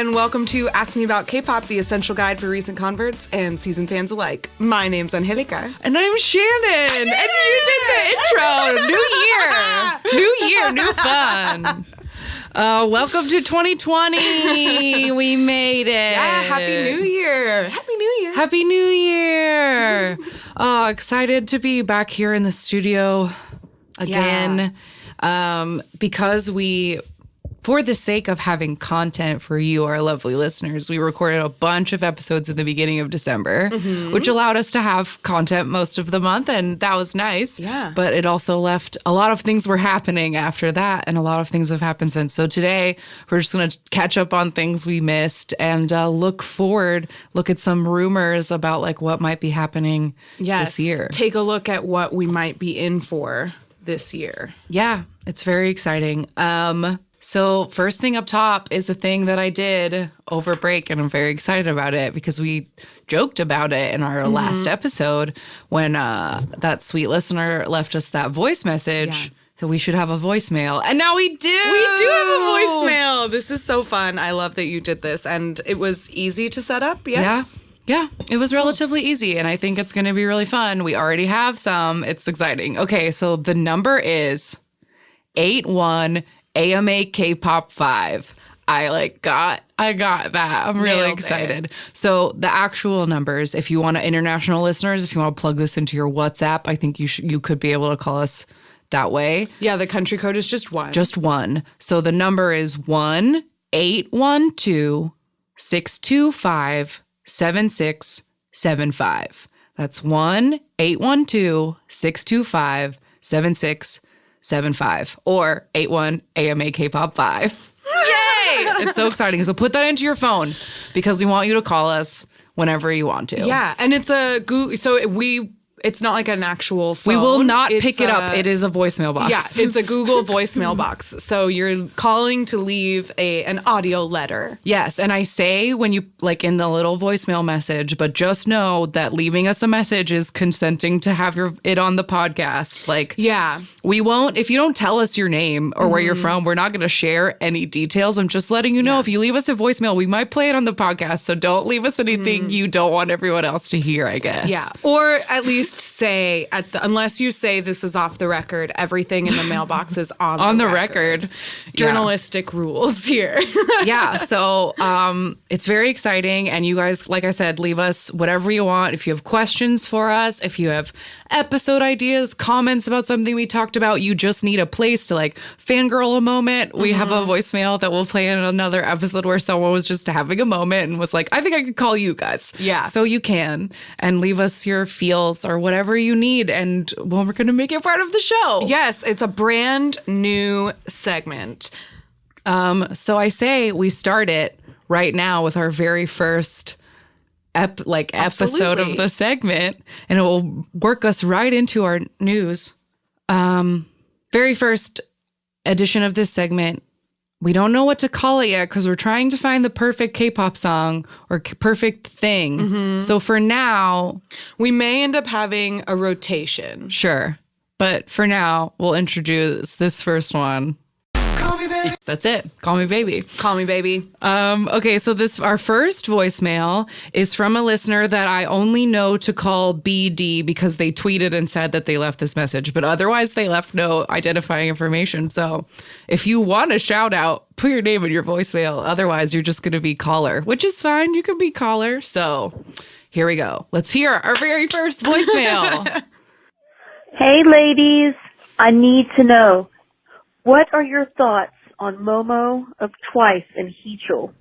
and welcome to Ask Me About K-Pop, the essential guide for recent converts and seasoned fans alike. My name's Angelica. And I'm Shannon. And you did the intro. New year, new fun. Welcome to 2020. We made it. Yeah, Happy New Year. Happy New Year. Happy New Year. Oh, excited to be back here in the studio again. Yeah. Because for the sake of having content for you, our lovely listeners, we recorded a bunch of episodes at the beginning of December, which allowed us to have content most of the month, and that was nice. Yeah. But it also left a lot of things were happening after that, and a lot of things have happened since. So today, we're just going to catch up on things we missed and look at some rumors about like what might be happening this year. Take a look at what we might be in for this year. Yeah, it's very exciting. So first thing up top is a thing that I did over break, and I'm very excited about it because we joked about it in our last episode when that sweet listener left us that voice message that we should have a voicemail. And now we do! We do have a voicemail! This is so fun. I love that you did this. And it was easy to set up, yes? Yeah, it was relatively easy, and I think it's going to be really fun. We already have some. It's exciting. Okay, so the number is 81 AMA K-pop 5. I got that. I'm really excited. So the actual numbers, if you want to, international listeners, if you want to plug this into your WhatsApp, I think you could be able to call us that way. Yeah, the country code is just 1. Just 1. So the number is 1-812-625-7675. That's 1-812-625-7675. 75 or 81 AMA K-pop 5. Yay! It's so exciting. So put that into your phone because we want you to call us whenever you want to. Yeah, and it's a Google. So it's not like an actual phone. We will not pick it up. It is a voicemail box. Yeah, it's a Google voicemail box. So you're calling to leave an audio letter. Yes, and I say when you, like in the little voicemail message, but just know that leaving us a message is consenting to have it on the podcast. We won't, if you don't tell us your name or where you're from, we're not going to share any details. I'm just letting you know if you leave us a voicemail, we might play it on the podcast. So don't leave us anything you don't want everyone else to hear, I guess. Yeah, or at least say unless you say this is off the record, everything in the mailbox is on the record. Journalistic rules here. Yeah, so it's very exciting, and you guys, like I said, leave us whatever you want. If you have questions for us, if you have episode ideas, comments about something we talked about, you just need a place to fangirl a moment. We have a voicemail that we'll play in another episode where someone was just having a moment and was like, I think I could call you guys. Yeah. So you can, and leave us your feels or whatever you need, and we're going to make it part of the show. Yes, it's a brand new segment. So I say we start it right now with our very first episode of the segment, and it will work us right into our news. Very first edition of this segment. We don't know what to call it yet because we're trying to find the perfect K-pop song or perfect thing. So for now, we may end up having a rotation. Sure. But for now, we'll introduce this first one. Call me baby. That's it. Call me baby. Call me baby. Okay, so our first voicemail is from a listener that I only know to call BD because they tweeted and said that they left this message, but otherwise they left no identifying information. So if you want a shout out, put your name in your voicemail. Otherwise, you're just going to be caller, which is fine. You can be caller. So here we go. Let's hear our very first voicemail. Hey, ladies. I need to know, what are your thoughts on Momo of Twice and Heechul?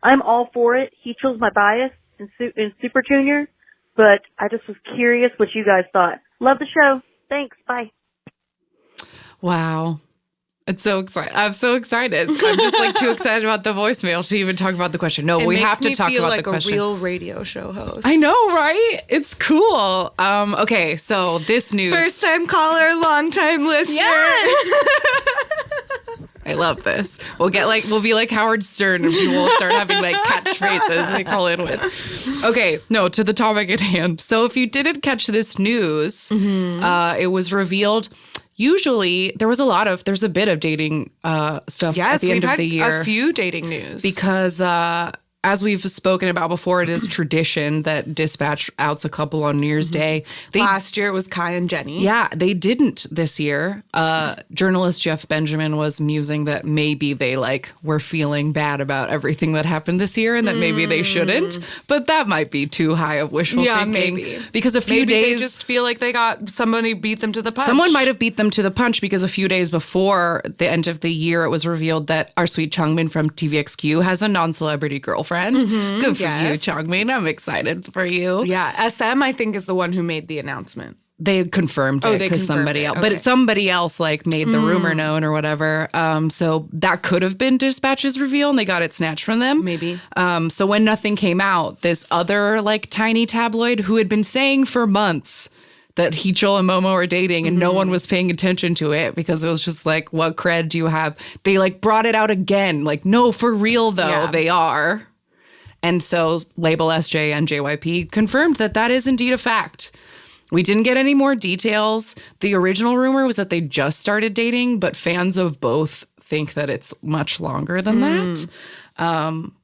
I'm all for it. Heechul's my bias in Super Junior, but I just was curious what you guys thought. Love the show. Thanks. Bye. Wow. It's so exciting. I'm so excited. I'm just too excited about the voicemail to even talk about the question. No, we have to talk about the question. It makes me feel like a real radio show host. I know, right? It's cool. Okay, so this news. First time caller, long time listener. Yes! I love this. We'll be like Howard Stern, and people will start having catchphrases we call in with. Okay, no, to the topic at hand. So if you didn't catch this news, it was revealed usually there's a bit of dating stuff at the end of the year. A few dating news. Because as we've spoken about before, it is tradition that Dispatch outs a couple on New Year's Day. Last year it was Kai and Jenny. Yeah, they didn't this year. Journalist Jeff Benjamin was musing that maybe they were feeling bad about everything that happened this year and that maybe they shouldn't. But that might be too high of wishful thinking. Maybe. Because a few days... they just feel like they got somebody beat them to the punch. Someone might have beat them to the punch because a few days before the end of the year, it was revealed that our sweet Changmin from TVXQ has a non-celebrity girlfriend. Good for you, Changmin. I'm excited for you. Yeah, SM, I think, is the one who made the announcement. They had confirmed it because somebody else, but somebody else made the rumor known or whatever. So that could have been Dispatch's reveal, and they got it snatched from them. Maybe. So when nothing came out, this other tiny tabloid who had been saying for months that Heechul and Momo are dating and no one was paying attention to it because it was just what cred do you have? They brought it out again. No, for real though, they are. And so label SJ and JYP confirmed that is indeed a fact. We didn't get any more details. The original rumor was that they just started dating, but fans of both think that it's much longer than that.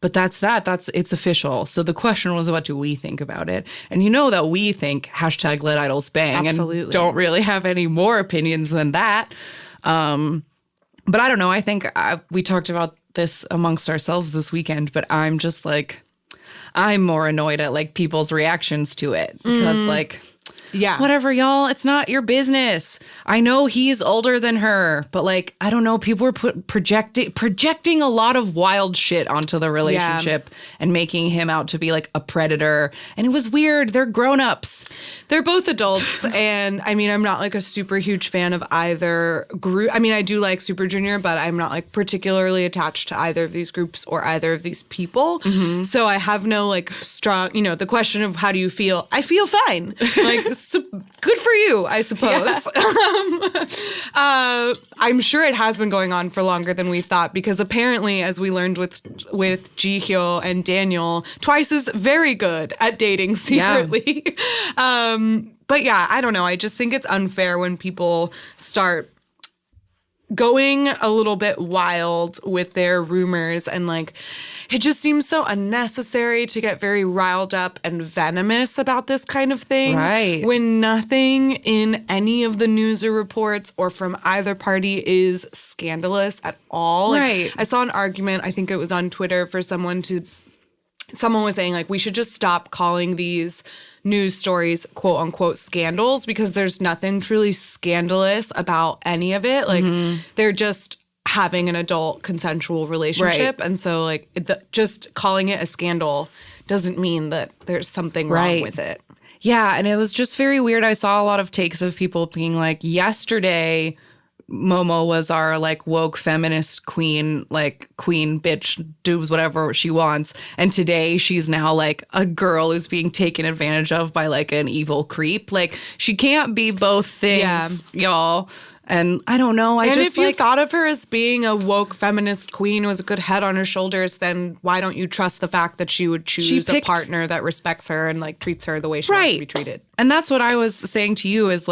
But it's official. So the question was, what do we think about it? And you know that we think hashtag let idols bang. Absolutely. And don't really have any more opinions than that. But I don't know. I think we talked about this amongst ourselves this weekend, but I'm just I'm more annoyed at people's reactions to it because whatever, y'all, it's not your business. I know he's older than her, but I don't know, people were projecting a lot of wild shit onto the relationship and making him out to be a predator. And it was weird. They're grown-ups. They're both adults. And I mean, I'm not a super huge fan of either group. I mean, I do like Super Junior, but I'm not particularly attached to either of these groups or either of these people. So I have no strong, the question of how do you feel? I feel fine. Good for you, I suppose. Yeah. I'm sure it has been going on for longer than we thought because apparently, as we learned with Jihyo and Daniel, Twice is very good at dating secretly. Yeah. But yeah, I don't know. I just think it's unfair when people start going a little bit wild with their rumors and it just seems so unnecessary to get very riled up and venomous about this kind of thing. Right. When nothing in any of the news or reports or from either party is scandalous at all. Right. I saw an argument, I think it was on Twitter, for someone was saying we should just stop calling these news stories quote unquote scandals because there's nothing truly scandalous about any of it. They're just having an adult consensual relationship. Right. And so just calling it a scandal doesn't mean that there's something wrong with it. Yeah. And it was just very weird. I saw a lot of takes of people being yesterday Momo was our woke feminist queen, queen bitch, does whatever she wants. And today she's now a girl who's being taken advantage of by an evil creep. She can't be both things, y'all. And I don't know. If you thought of her as being a woke feminist queen who has a good head on her shoulders, then why don't you trust the fact that she would choose a partner that respects her and treats her the way she wants to be treated? And that's what I was saying to you is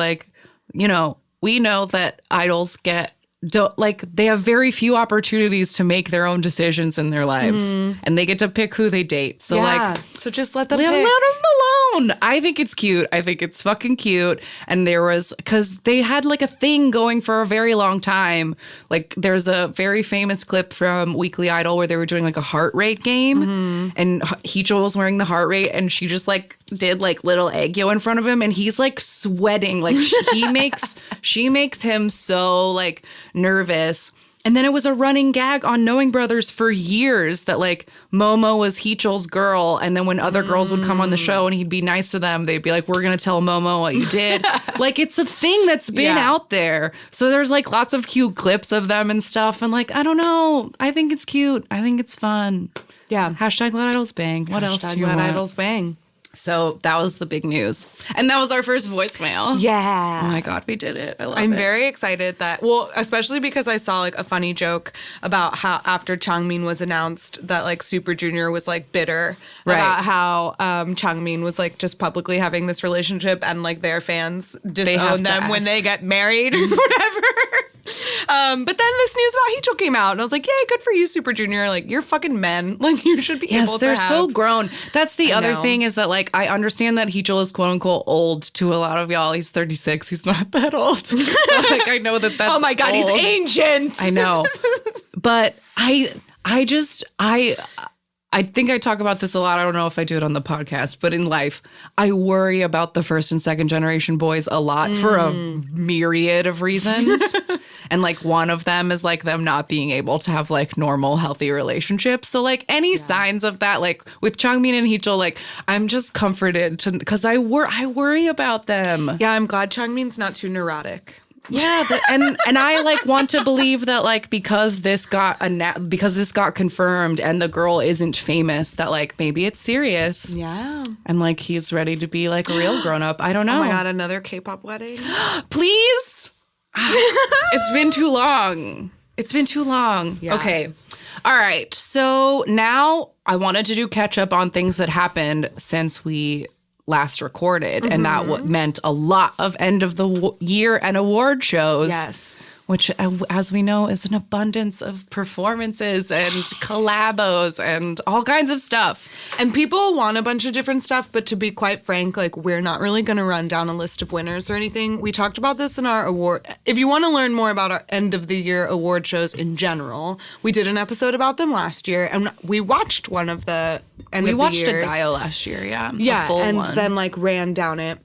we know that idols they have very few opportunities to make their own decisions in their lives, and they get to pick who they date. So so just let them pick. Let them alone. I think it's cute. I think it's fucking cute. And because they had a thing going for a very long time. There's a very famous clip from Weekly Idol where they were doing a heart rate game, and Heechul was wearing the heart rate, and she just did little Aegyo in front of him, and he's sweating. She makes him so nervous. And then it was a running gag on Knowing Brothers for years that Momo was Heechul's girl, and then when other girls would come on the show and he'd be nice to them, they'd be we're gonna tell Momo what you did. It's a thing that's been out there. So there's lots of cute clips of them and stuff, and I don't know, I think it's cute, I think it's fun. Yeah. Hashtag let idols bang. What else do you let want? idols bang. So that was the big news. And that was our first voicemail. Yeah. Oh my God, we did it. I love it. I'm very excited that, well, especially because I saw like a funny joke about how after Changmin was announced that like Super Junior was like bitter about how Changmin was like just publicly having this relationship and like their fans disown them when they get married or whatever. But then this news about Heechul came out and I was like, yay, good for you, Super Junior. Like, you're fucking men. Like, you should be able to have. Yes, they're so grown. That's the other thing is that, like, I understand that Heechul is quote unquote old to a lot of y'all. He's 36. He's not that old. Like, I know that's oh my God, old. he's ancient. I know. But I think I talk about this a lot. I don't know if I do it on the podcast, but in life, I worry about the first and second generation boys a lot for a myriad of reasons. And like one of them is like them not being able to have like normal, healthy relationships. So like any signs of that, like with Changmin and Heechul, like I'm just comforted to because I worry about them. Yeah, I'm glad Changmin's not too neurotic. Yeah, and I like want to believe that like because this got confirmed and the girl isn't famous that like maybe it's serious. Yeah. And like he's ready to be like a real grown up. I don't know. Oh my God, another K-pop wedding. Please. It's been too long. It's been too long. Yeah. Okay. All right. So now I wanted to do catch up on things that happened since we last recorded. And that meant a lot of end of the year and award shows. Yes. Which, as we know, is an abundance of performances and collabos and all kinds of stuff. And people want a bunch of different stuff, but to be quite frank, like we're not really going to run down a list of winners or anything. We talked about this in our award. If you want to learn more about our end of the year award shows in general, we did an episode about them last year, and we watched one of the end of the years. We watched a Gaio last year, yeah. Yeah, a full and one. then like ran down it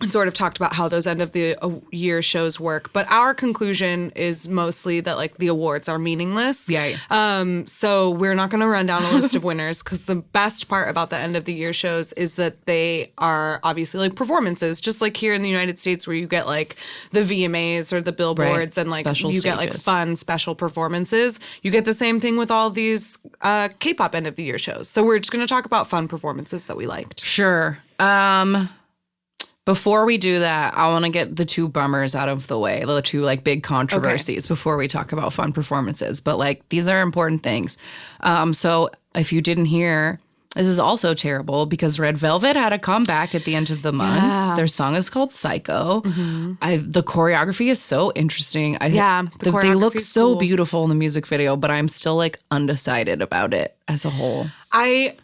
and sort of talked about how those end of the year shows work. But our conclusion is mostly that like the awards are meaningless. Yeah. So we're not going to run down a list of winners because the best part about the end of the year shows is that they are obviously like performances, just like here in the United States where you get like the VMAs or the Billboards and like Special you get like stages. fun special performances. You get the same thing with all of these K-pop end of the year shows. So we're just going to talk about fun performances that we liked. Sure. Before we do that, I want to get the two bummers out of the way, the two like big controversies before we talk about fun performances. But like these are important things. So if you didn't hear, this is also terrible because Red Velvet had a comeback at the end of the month. Yeah. Their song is called Psycho. The choreography is so interesting. The They look choreography's so cool. beautiful in the music video, but I'm still like undecided about it as a whole. I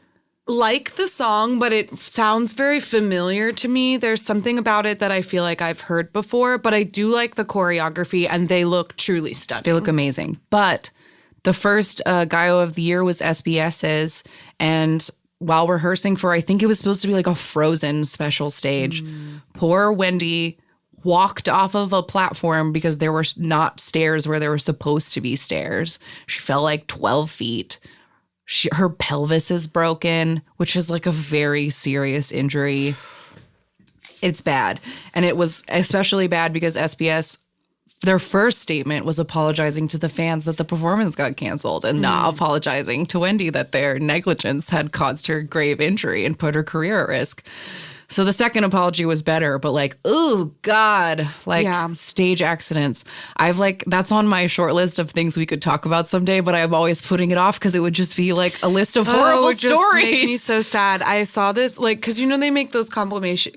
like the song, but it sounds very familiar to me. There's something about it that I feel like I've heard before, but I do like the choreography and they look truly stunning. They look amazing. But the first Gaio of the year was SBS's. And while rehearsing for, I think it was supposed to be like a Frozen special stage, poor Wendy walked off of a platform because there were not stairs where there were supposed to be stairs. She fell like 12 feet. Her pelvis is broken, which is like a very serious injury. It's bad. And it was especially bad because SBS, their first statement was apologizing to the fans that the performance got canceled and not apologizing to Wendy that their negligence had caused her grave injury and put her career at risk. So the second apology was better, but like, oh God, like stage accidents. I've like, that's on my short list of things we could talk about someday, but I'm always putting it off because it would just be like a list of horrible it just stories. Make me so sad. I saw this like, cause you know, they make those compilation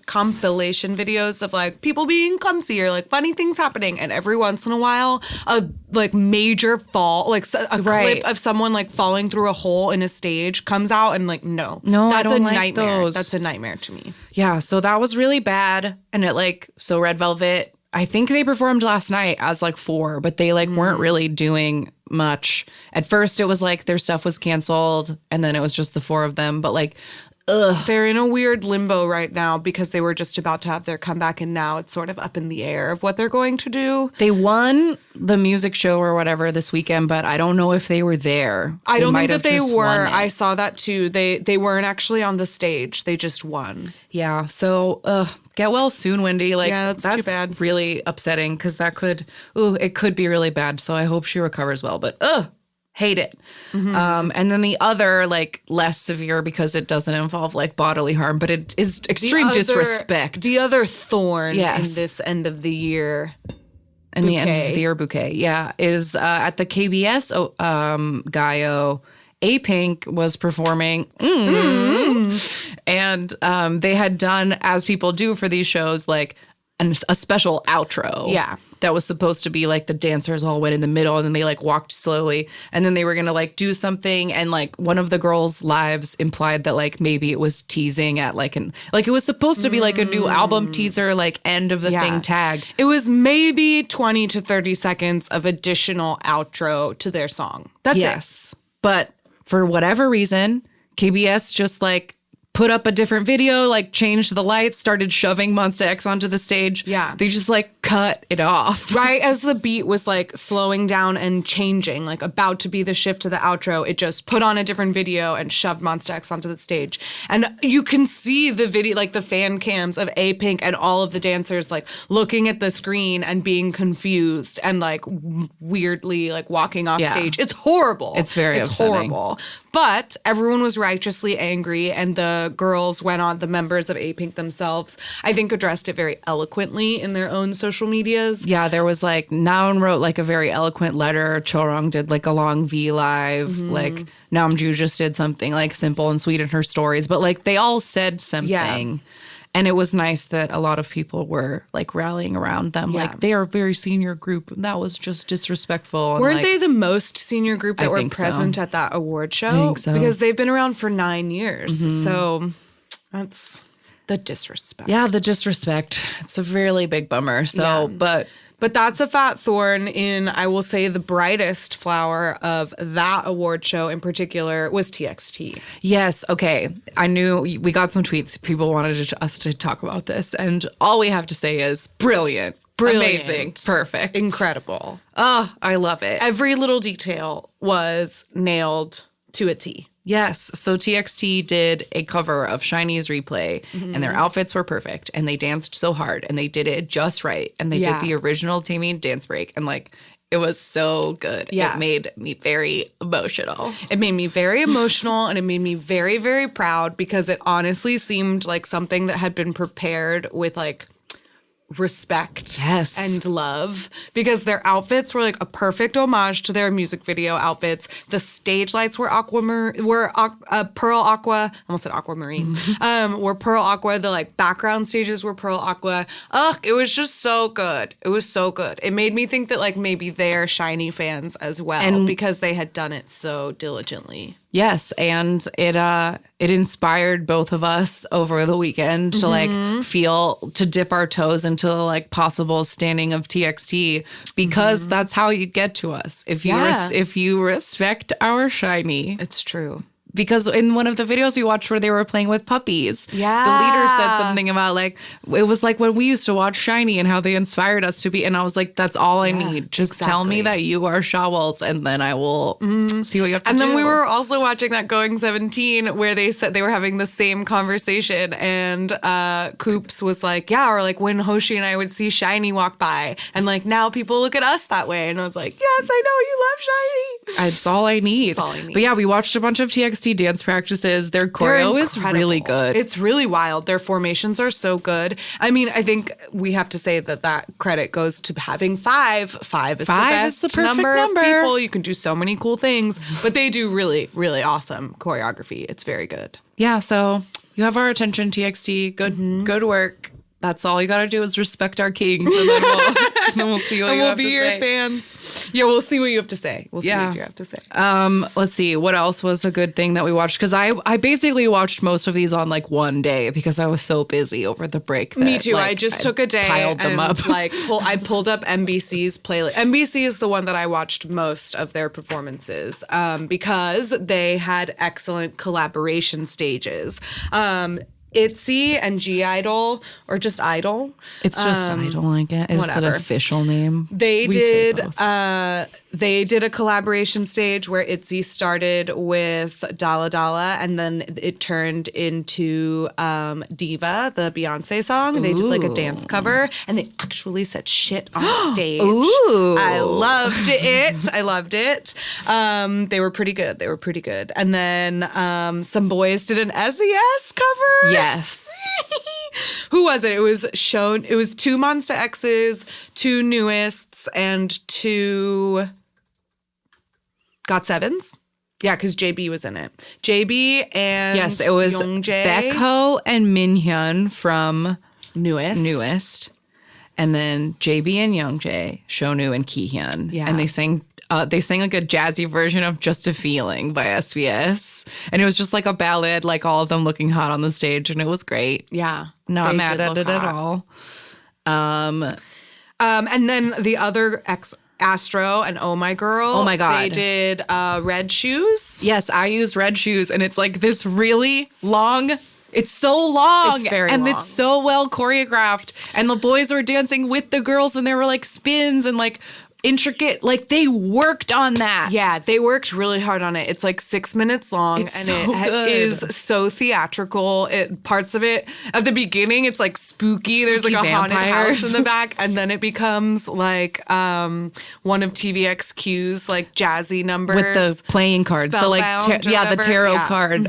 videos of like people being clumsy or like funny things happening. And every once in a while, a like major fall, like a clip of someone like falling through a hole in a stage comes out and like, no, I that's don't a like nightmare. those. That's a nightmare to me. Yeah, so that was really bad. And it like, so Red Velvet, I think they performed last night as like 4, but they like weren't really doing much. At first it was like their stuff was canceled and then it was just the 4 of them. But like, they're in a weird limbo right now because they were just about to have their comeback and now it's sort of up in the air of what they're going to do. They won the music show or whatever this weekend, but I don't know if they were there. I don't think might that have they just were. won it. I saw that too. They weren't actually on the stage. They just won. Yeah, so get well soon, Wendy. Like, Yeah, that's too bad. Really upsetting because that could, it could be really bad. So I hope she recovers well. But Hate it. And then the other, like, less severe because it doesn't involve, like, bodily harm, but it is extreme disrespect. The other thorn Yes. in this end of the year. And the end bouquet. of the year bouquet, is at the KBS Gaio. A-Pink was performing, and they had done, as people do for these shows, like a special outro. Yeah. That was supposed to be like the dancers all went in the middle and then they like walked slowly and then they were going to like do something. And like one of the girls' lives implied that like maybe it was teasing at like it was supposed to be like a new album teaser, like end of the thing tag. It was maybe 20 to 30 seconds of additional outro to their song. That's it. But for whatever reason, KBS just like put up a different video, like changed the lights, started shoving Monsta X onto the stage. Yeah. They just like cut it off. Right as the beat was like slowing down and changing, like about to be the shift to the outro, it just put on a different video and shoved Monsta X onto the stage. And you can see the video, like the fan cams of A-Pink and all of the dancers like looking at the screen and being confused and like weirdly like walking off stage. It's horrible. It's very upsetting. Horrible. But everyone was righteously angry, and the girls went on, the members of A-Pink themselves, I think addressed it very eloquently in their own social medias. Yeah, there was like, Naeun wrote like a very eloquent letter. Chorong did like a long V live. Like Namju just did something like simple and sweet in her stories. But like they all said something. Yeah. And it was nice that a lot of people were like rallying around them. Yeah. Like they are a very senior group. And that was just disrespectful. And, Weren't like, they the most senior group that I were think so. present at that award show? I think so. Because they've been around for 9 years. So that's the disrespect. Yeah, the disrespect. It's a really big bummer. So, But that's a fat thorn in, I will say, the brightest flower of that award show in particular was TXT. yes, okay. I knew we got some tweets. People wanted us to talk about this. And all we have to say is brilliant. Amazing. Perfect. Incredible. Oh, I love it. Every little detail was nailed to a T. Yes. So TXT did a cover of Shiny's Replay, and their outfits were perfect, and they danced so hard, and they did it just right, and they did the original Taemin dance break, and like it was so good. Yeah. It made me very emotional. It made me very emotional, and it made me very, very proud because it honestly seemed like something that had been prepared with like respect and love, because their outfits were like a perfect homage to their music video outfits. The stage lights were pearl aqua. I almost said aquamarine. Were pearl aqua. The like background stages were pearl aqua. Ugh, it was just so good. It was so good. It made me think that like maybe they're Shiny fans as well, and because they had done it so diligently. Yes, and it inspired both of us over the weekend to like to dip our toes into the like possible standing of TXT, because that's how you get to us. If you respect our Shiny. It's true. Because in one of the videos we watched where they were playing with puppies, the leader said something about like, it was like when we used to watch Shiny and how they inspired us to be. And I was like, that's all I need. Just tell me that you are Shawls, and then I will see what you have to do. And then we were also watching that Going 17 where they said they were having the same conversation, and Coops was like, yeah, or like when Hoshi and I would see Shiny walk by, and like now people look at us that way. And I was like, yes, I know you love Shiny. It's all I need. It's all I need. But yeah, we watched a bunch of TXT dance practices. Their choreo is really good. It's really wild. Their formations are so good. I mean, I think we have to say that credit goes to having five. Five is the best the perfect number of people. You can do so many cool things, but they do really, really awesome choreography. It's very good. Yeah, so you have our attention, TXT. Go to work. That's all you got to do is respect our kings, and then we'll see what you have to say. We'll be your fans. Yeah, we'll see what you have to say. We'll see what you have to say. Let's see. What else was a good thing that we watched? Because I basically watched most of these on like one day because I was so busy over the break. Me too. I just took a day piled them up. Like I pulled up NBC's playlist. NBC is the one that I watched most of their performances because they had excellent collaboration stages. ITZY and G-Idol, or just Idol. It's just Idol, I guess, is the official name. They did They did a collaboration stage where ITZY started with Dalla Dalla, and then it turned into Diva, the Beyonce song. They did like a dance cover, and they actually said shit on stage. Ooh. I loved it. They were pretty good. And then some boys did an SES cover. Yes. Who was it? It was two Monsta X's, two Newists, and two GOT7s. Yeah, because JB was in it. JB and yes, it was Youngjae. Baekho and Minhyun from Newest. And then JB and Youngjae, Shonu and Kihyun. Yeah. And they sang like a jazzy version of Just a Feeling by SBS. And it was just like a ballad, like all of them looking hot on the stage, and it was great. Yeah. Not they mad did at look it at hot. all. And then the other Astro and Oh My Girl. Oh my God. They did Red Shoes. Yes, I use Red Shoes, and it's like this really long. It's so long. It's very and long. it's so well choreographed. And the boys were dancing with the girls, and there were like spins and like intricate, like they worked on that. Yeah, they worked really hard on it. It's like 6 minutes long, It's and so it good. is so theatrical. Parts of it at the beginning, it's like spooky. There's like a haunted vampires. house in the back, and then it becomes like one of TVXQ's like jazzy numbers With the playing cards, the like, Spellbound or the whatever. tarot Yeah. card.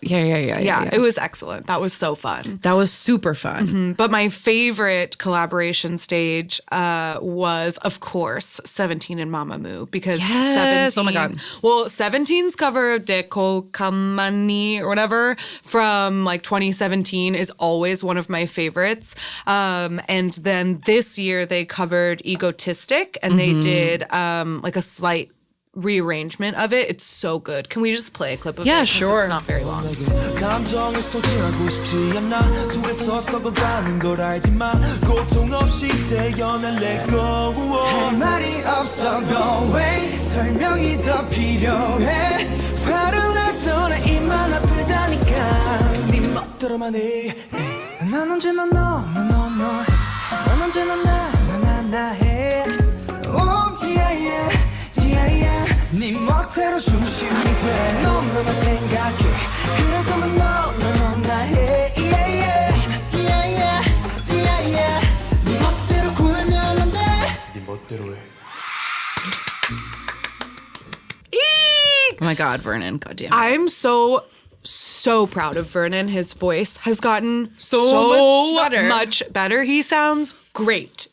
Yeah. It was excellent. That was so fun. That was super fun. But my favorite collaboration stage was, of course, 17 and Mamamoo, because Yes. 17, Oh my God. Well, 17's cover of Dekol Kamani or whatever from like 2017 is always one of my favorites. And then this year they covered Egotistic, and they did like a slight rearrangement of it. It's so good. Can we just play a clip of it? Yeah, 'Cause sure. It's not very long. 감정을 소진하고 싶지 않아 속에서 썩어가는 걸 알지만 고통 없이 태어난 let go 할 말이 없어 go away 설명이 더 필요해 화를 냈던 내 입만 아프다니까 네 멋대로만 해 난 언제나 넌 언제나 나 해 Oh yeah 네 멋대로 중심이 돼 너만 생각해 그럴 거면 넌 나해 네 멋대로 굴면 안돼 네 멋대로 해 Oh my God, Vernon. Goddamn. I'm so proud of Vernon. His voice has gotten So much better. He sounds great.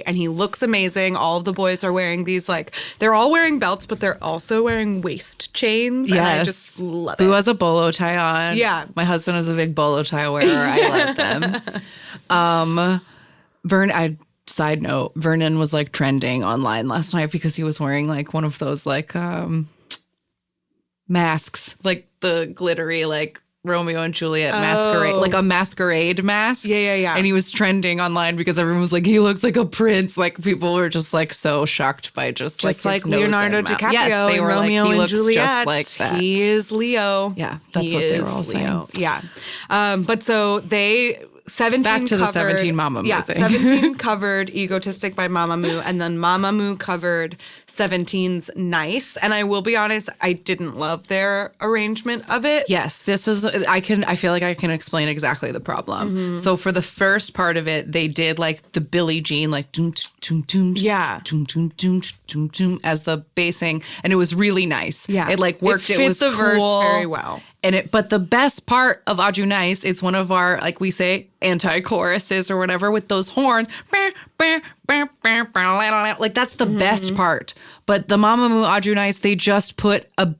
And he looks amazing. All of the boys are wearing these, like, they're all wearing belts, but they're also wearing waist chains. And I just love Boo it. has a bolo tie on. Yeah. My husband is a big bolo tie wearer. I love them. Side note, Vernon was like trending online last night because he was wearing like one of those like masks, like the glittery like Romeo and Juliet masquerade, like a masquerade mask. Yeah. And he was trending online because everyone was like, he looks like a prince. Like people were just like so shocked by just like like his nose Leonardo and mouth. DiCaprio Yes, they in were Romeo like, he and looks Juliet. just like that. He is Leo. Yeah, that's what they were all saying. Yeah. But so they 17 Back to the covered, 17 Mamamoo Yeah, thing. 17 covered Egotistic by Mamamoo, and then Mamamoo covered 17's Nice. And I will be honest, I didn't love their arrangement of it. Yes, this is I feel like I can explain exactly the problem. So for the first part of it, they did like the Billie Jean like doom doom doom Yeah. doom doom doom doom doom as the basing, and it was really nice. Yeah. It like worked. It It, fit was the verse cool. very well. But the best part of Aju Nice, it's one of our, like we say, anti-choruses or whatever with those horns. Like that's the best part. But the Mamamoo Aju Nice, they just put a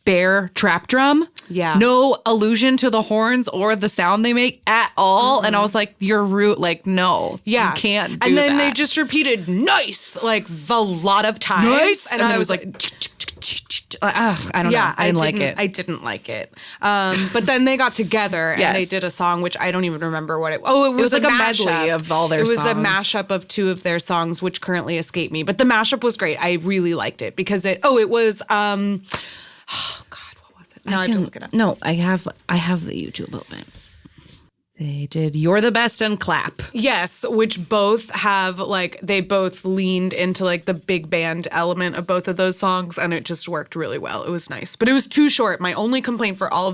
bare trap drum. Yeah. No allusion to the horns or the sound they make at all. And I was like, you're rude. Like, no. Yeah. You can't do And then that. they just repeated nice like a lot of times. Nice. And I was like, I don't know. I didn't like it. I didn't like it. But then they got together and Yes. they did a song, which I don't even remember what it was. Oh, it was like a mashup. medley of all their It was a songs. mashup of two of their songs, which currently escape me. But the mashup was great. I really liked it because it was oh God, what was it? Now I have to look it up. No, I have the YouTube open. They did You're the Best and Clap. Yes, which both have like they both leaned into like the big band element of both of those songs, and it just worked really well. It was nice, but it was too short. My only complaint for all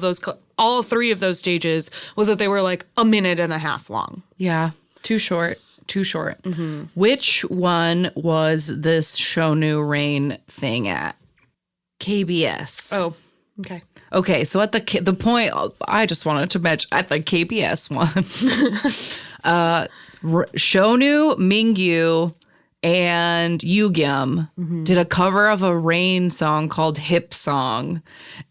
three of those stages was that they were like a minute and a half long. Yeah, too short. Too short. Mm-hmm. Which one was this Shonu Rain thing at? KBS. Oh, okay. Okay, so at the point, I just wanted to mention at the KBS one, Shonu, Mingyu, and Yugyeom did a cover of a Rain song called Hip Song.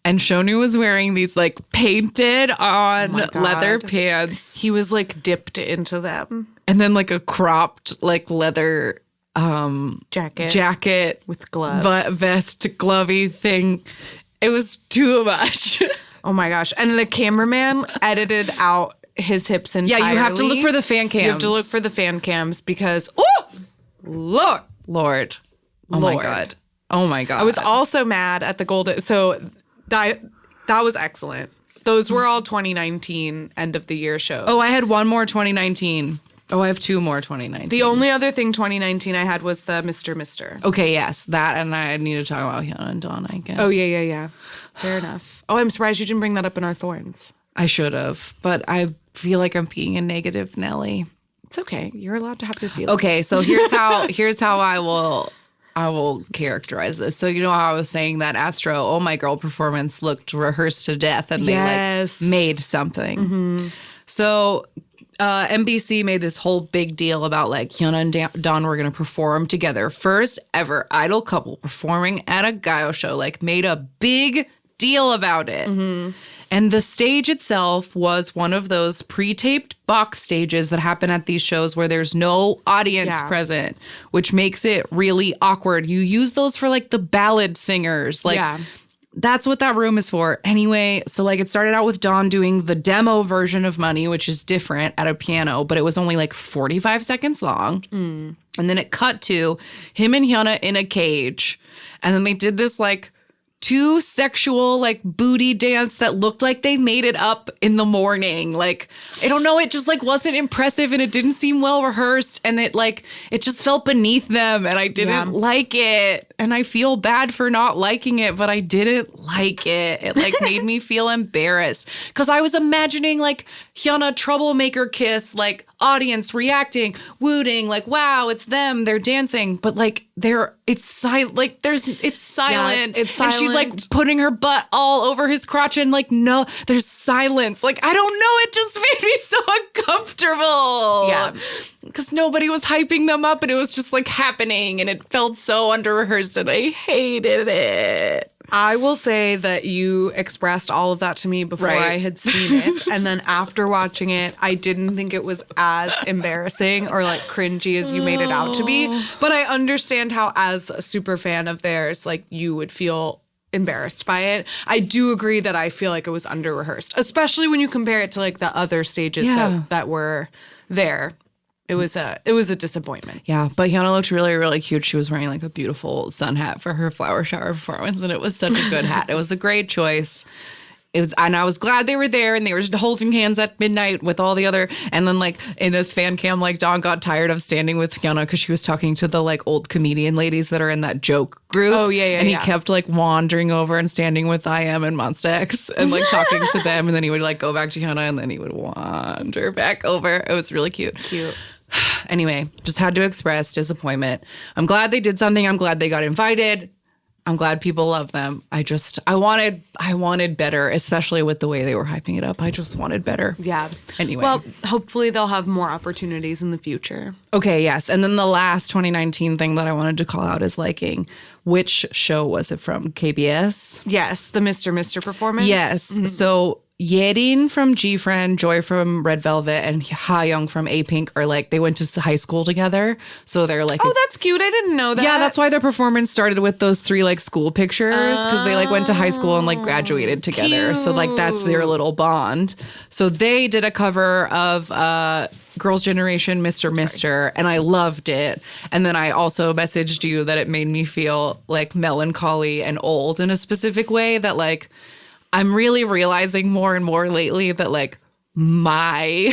And Shonu was wearing these like painted on leather pants. He was like dipped into them. And then like a cropped like leather jacket with gloves. But vest glovey thing. It was too much. Oh my gosh. And the cameraman edited out his hips entirely. Yeah, you have to look for the fan cams. You have to look for the fan cams because, oh, Lord. Oh my God. Oh my God. I was also mad at the Golden. So that was excellent. Those were all 2019 end of the year shows. Oh, I had one more 2019. Oh, I have two more 2019. The only other thing 2019 I had was the Mr. Okay, yes. That, and I need to talk about Hyuna and Dawn, I guess. Oh, yeah. Fair enough. Oh, I'm surprised you didn't bring that up in our Thorns. I should have, but I feel like I'm being a negative Nelly. It's okay. You're allowed to have the feelings. Okay, so here's how I will characterize this. So you know how I was saying that Astro Oh My Girl performance looked rehearsed to death and they like made something. Mm-hmm. So NBC made this whole big deal about like Hyuna and Dawn were going to perform together. First ever idol couple performing at a Gayo show, like made a big deal about it. Mm-hmm. And the stage itself was one of those pre-taped box stages that happen at these shows where there's no audience present, which makes it really awkward. You use those for like the ballad singers. Like that's what that room is for. Anyway, so like it started out with Dawn doing the demo version of Money, which is different at a piano, but it was only like 45 seconds long. Mm. And then it cut to him and Hyuna in a cage. And then they did this like too sexual like booty dance that looked like they made it up in the morning. Like, I don't know, it just like wasn't impressive and it didn't seem well rehearsed and it just felt beneath them and I didn't like it. And I feel bad for not liking it, but I didn't like it. It like made me feel embarrassed because I was imagining like Hyuna troublemaker kiss, like audience reacting, wooting, like, wow, it's them, they're dancing, but like it's silent. It's silent. It's silent. And she's like putting her butt all over his crotch and like, no, there's silence. Like, I don't know. It just made me so uncomfortable. Yeah. Because nobody was hyping them up and it was just like happening and it felt so under-rehearsed and I hated it. I will say that you expressed all of that to me before I had seen it. And then after watching it, I didn't think it was as embarrassing or like cringy as you made it out to be. But I understand how, as a super fan of theirs, like you would feel embarrassed by it. I do agree that I feel like it was under rehearsed, especially when you compare it to like the other stages that were there. It was a disappointment. Yeah, but Hyuna looked really, really cute. She was wearing like a beautiful sun hat for her flower shower performance, and it was such a good hat. It was a great choice. And I was glad they were there, and they were holding hands at midnight with all the other. And then like in a fan cam, like Dawn got tired of standing with Hyuna because she was talking to the like old comedian ladies that are in that joke group. Oh yeah. And he kept like wandering over and standing with I.M and Monsta X and like talking to them, and then he would like go back to Hyuna, and then he would wander back over. It was really cute. Anyway, just had to express disappointment. I'm glad they did something. I'm glad they got invited. I'm glad people love them. I wanted better, especially with the way they were hyping it up. I just wanted better. Yeah. Anyway. Well, hopefully they'll have more opportunities in the future. Okay, yes. And then the last 2019 thing that I wanted to call out is liking. Which show was it from? KBS? Yes, the Mr. performance. Yes. Mm-hmm. So Yerin from G-Friend, Joy from Red Velvet, and Ha-Young from A-Pink are like, they went to high school together. So they're like, oh, that's cute. I didn't know that. Yeah, that's why their performance started with those 3 like school pictures because they like went to high school and like graduated together. Cute. So like that's their little bond. So they did a cover of Girls' Generation, Mr. And I loved it. And then I also messaged you that it made me feel like melancholy and old in a specific way that like I'm really realizing more and more lately that like my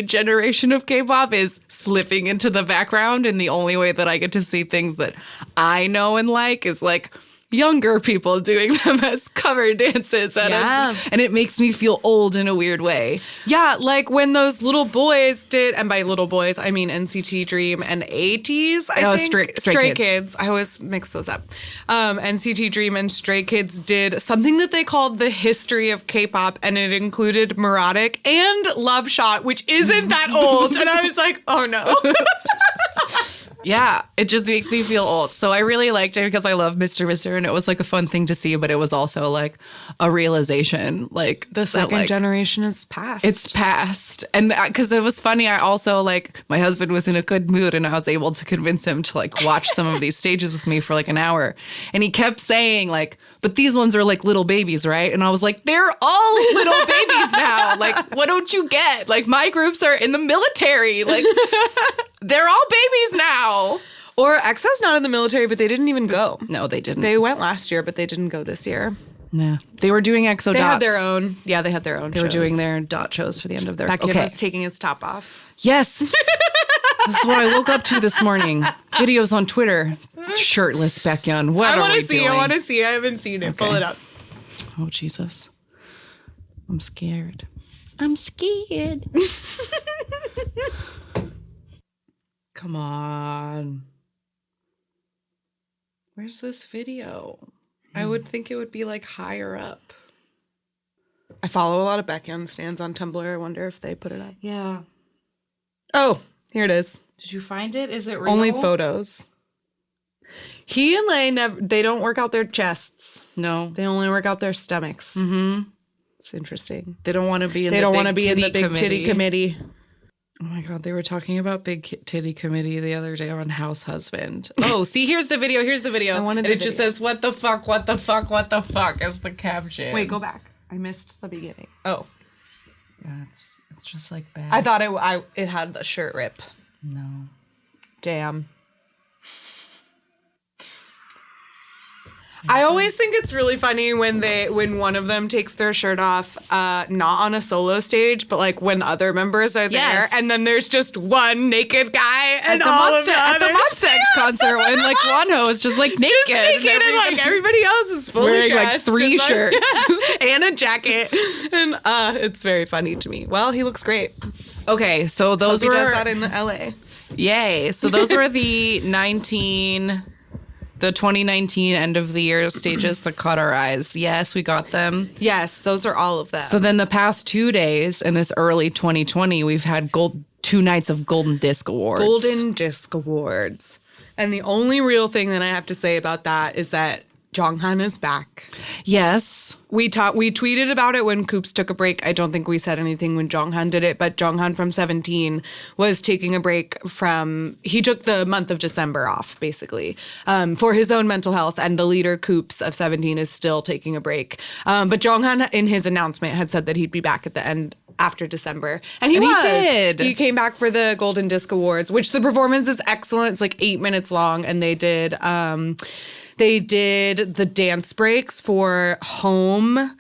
generation of K-pop is slipping into the background, and the only way that I get to see things that I know and like is like younger people doing them as cover dances. And it makes me feel old in a weird way. Yeah, like when those little boys did, and by little boys, I mean NCT Dream and ATEEZ, I think. Stray Kids. I always mix those up. NCT Dream and Stray Kids did something that they called the history of K-pop, and it included Neurotic and Love Shot, which isn't that old. And I was like, oh no. Yeah, it just makes me feel old. So I really liked it because I love Mr. and it was like a fun thing to see, but it was also like a realization, like The second generation is past. It's past. And because it was funny, I also like my husband was in a good mood and I was able to convince him to like watch some of these stages with me for like an hour. And he kept saying like, but these ones are like little babies, right? And I was like, they're all little babies now. Like, what don't you get? Like my groups are in the military. Like they're all babies now. Or EXO's not in the military, but they didn't even go. No, they didn't. They went last year, but they didn't go this year. No. They were doing EXO They dots. had their own. Yeah, they had their own They were doing their dot shows for the end of their... Baekhyun was taking his top off. Yes. This is what I woke up to this morning. Videos on Twitter. Shirtless Baekhyun. What I are want we to see. doing? I want to see. I haven't seen it. Pull it up. Oh, Jesus. I'm scared. I'm scared. Come on. Where's this video? I would think it would be like higher up. I follow a lot of Baekhyun stands on Tumblr. I wonder if they put it up. Yeah. Oh, here it is. Did you find it? Is it real? Only photos. He and Lay they don't work out their chests. No. They only work out their stomachs. Mm-hmm. It's interesting. They don't want to be in They the don't big want to be in the titty big titty committee. Oh my God, they were talking about Big Titty Committee the other day on House Husband. Oh, see, here's the video. Here's the video. I wanted and the it just says, what the fuck, what the fuck, what the fuck is the caption. Wait, go back. I missed the beginning. Oh. Yeah, it's just like bad. I thought it had the shirt rip. No. Damn. I always think it's really funny when one of them takes their shirt off, not on a solo stage, but like when other members are there, Yes. and then there's just one naked guy and at all the others. Monsta X concert when like Wonho is just like naked, Just naked and like everybody else is fully wearing like dressed 3 and, like, shirts. and a jacket, and it's very funny to me. Well, he looks great. Okay, so those Hope he were does that in LA. yay. So those were the 2019 end of the year stages that caught our eyes. Yes, we got them. Yes, those are all of them. So then the past 2 days in this early 2020, we've had 2 nights of Golden Disc Awards. Golden Disc Awards. And the only real thing that I have to say about that is that Jonghan is back. Yes. We tweeted about it when Coops took a break. I don't think we said anything when Jonghan did it, but Jonghan from 17 was taking a break he took the month of December off, basically, for his own mental health. And the leader, Coops of 17, is still taking a break. But Jonghan, in his announcement, had said that he'd be back at the end after December. And he did. He came back for the Golden Disc Awards, which the performance is excellent. It's like 8 minutes long, and they did the dance breaks for Home,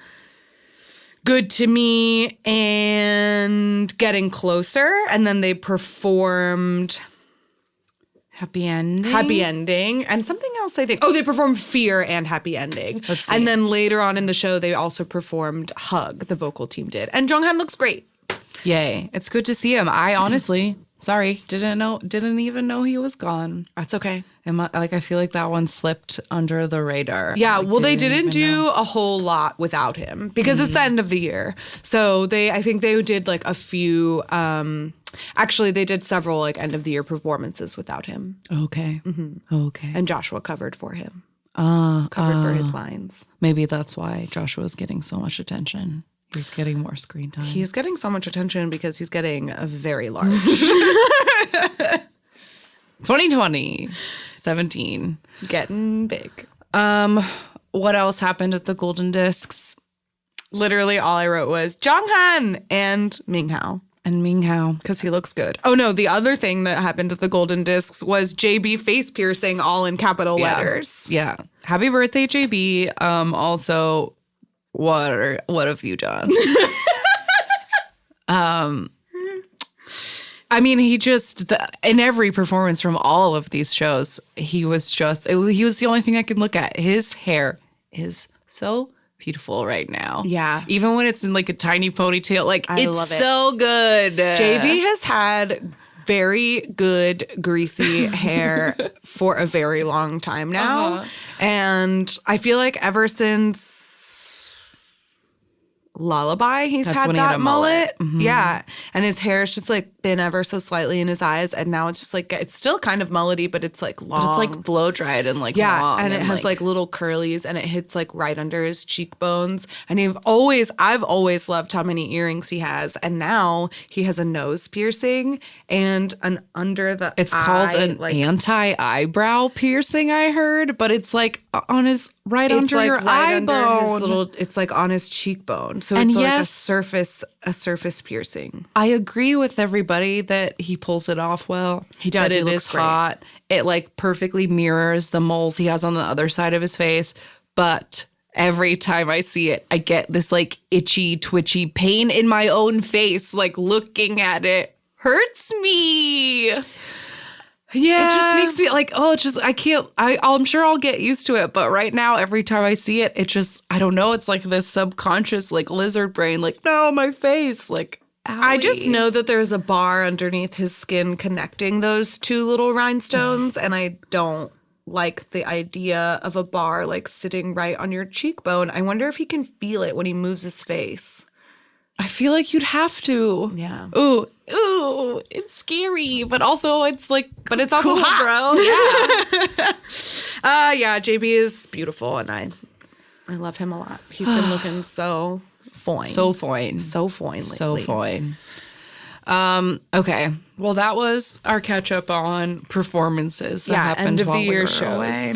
Good to Me, and Getting Closer. And then they performed Happy Ending. Happy Ending and something else, I think. Oh, they performed Fear and Happy Ending. Let's see. And then later on in the show, they also performed Hug, the vocal team did. And Jonghan looks great. Yay. It's good to see him. I honestly, sorry, didn't even know he was gone. That's okay. I feel like that one slipped under the radar. Yeah, Like, well, they didn't even do know. a whole lot without him because it's the end of the year. So I think they did like a few, actually they did several like end of the year performances without him. Okay. Okay. And Joshua covered for him, covered for his lines. Maybe that's why Joshua's getting so much attention. He was getting more screen time. He's getting so much attention because he's getting a very large. 2020, 17. Getting big. What else happened at the Golden Discs? Literally all I wrote was Jonghan and Minghao. And Minghao. Because he looks good. Oh, no. The other thing that happened at the Golden Discs was JB face piercing all in capital letters. Yeah. Happy birthday, JB. Also, what have you done? I mean, he just in every performance from all of these shows, he was the only thing I could look at. His hair is so beautiful right now. Yeah. Even when it's in like a tiny ponytail, like I it's love it. so good. JB has had very good greasy hair for a very long time now. And I feel like ever since Lullaby, he's That's had when he that had a mullet. Yeah. And his hair is just like been ever so slightly in his eyes. And now it's just like, it's still kind of mullety, but it's like long. But it's like blow dried and like yeah, long. and it has like little curlies and it hits like right under his cheekbones. And I've always loved how many earrings he has. And now he has a nose piercing and an under the It's eye, called an like anti-eyebrow piercing, I heard, but it's like on his right it's under like your right eyebone. under his little. It's like on his cheekbone, so And it's like yes- a surface piercing. I agree with everybody that he pulls it off well. He does. That He it looks is great. hot. It like perfectly mirrors the moles he has on the other side of his face. But every time I see it, I get this like itchy, twitchy pain in my own face. Like looking at it hurts me. Yeah, It just makes me like, oh, it's just, I'm sure I'll get used to it. But right now, every time I see it, it just, I don't know. It's like this subconscious, like lizard brain, like, no, my face. Like, I just owie. know that there's a bar underneath his skin connecting those two little rhinestones, and I don't like the idea of a bar like sitting right on your cheekbone. I wonder if he can feel it when he moves his face. I feel like you'd have to. Yeah. Ooh, it's scary, but also it's like, But it's also cool, hot. bro. Yeah. Yeah, JB is beautiful and I love him a lot. He's been looking so fine. So fine. so fine lately. So fine. Okay. Well, that was our catch up on performances that Yeah, happened end of the while we year were shows. away.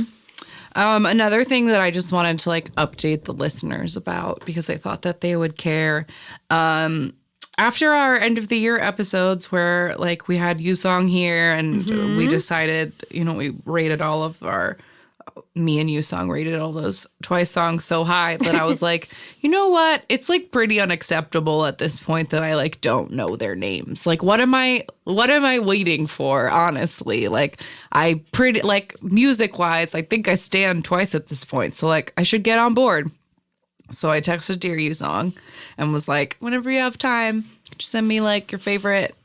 Another thing that I just wanted to like update the listeners about because I thought that they would care. After our end of the year episodes where like we had Yusong here and we decided, we rated all of me and Yusong rated all those Twice songs so high that I was like, you know what? It's like pretty unacceptable at this point that I like don't know their names. Like what am I waiting for, honestly? Like I pretty like music wise, I think I stand Twice at this point. So like I should get on board. So I texted Dear Yusong and was like, whenever you have time, just send me like your favorite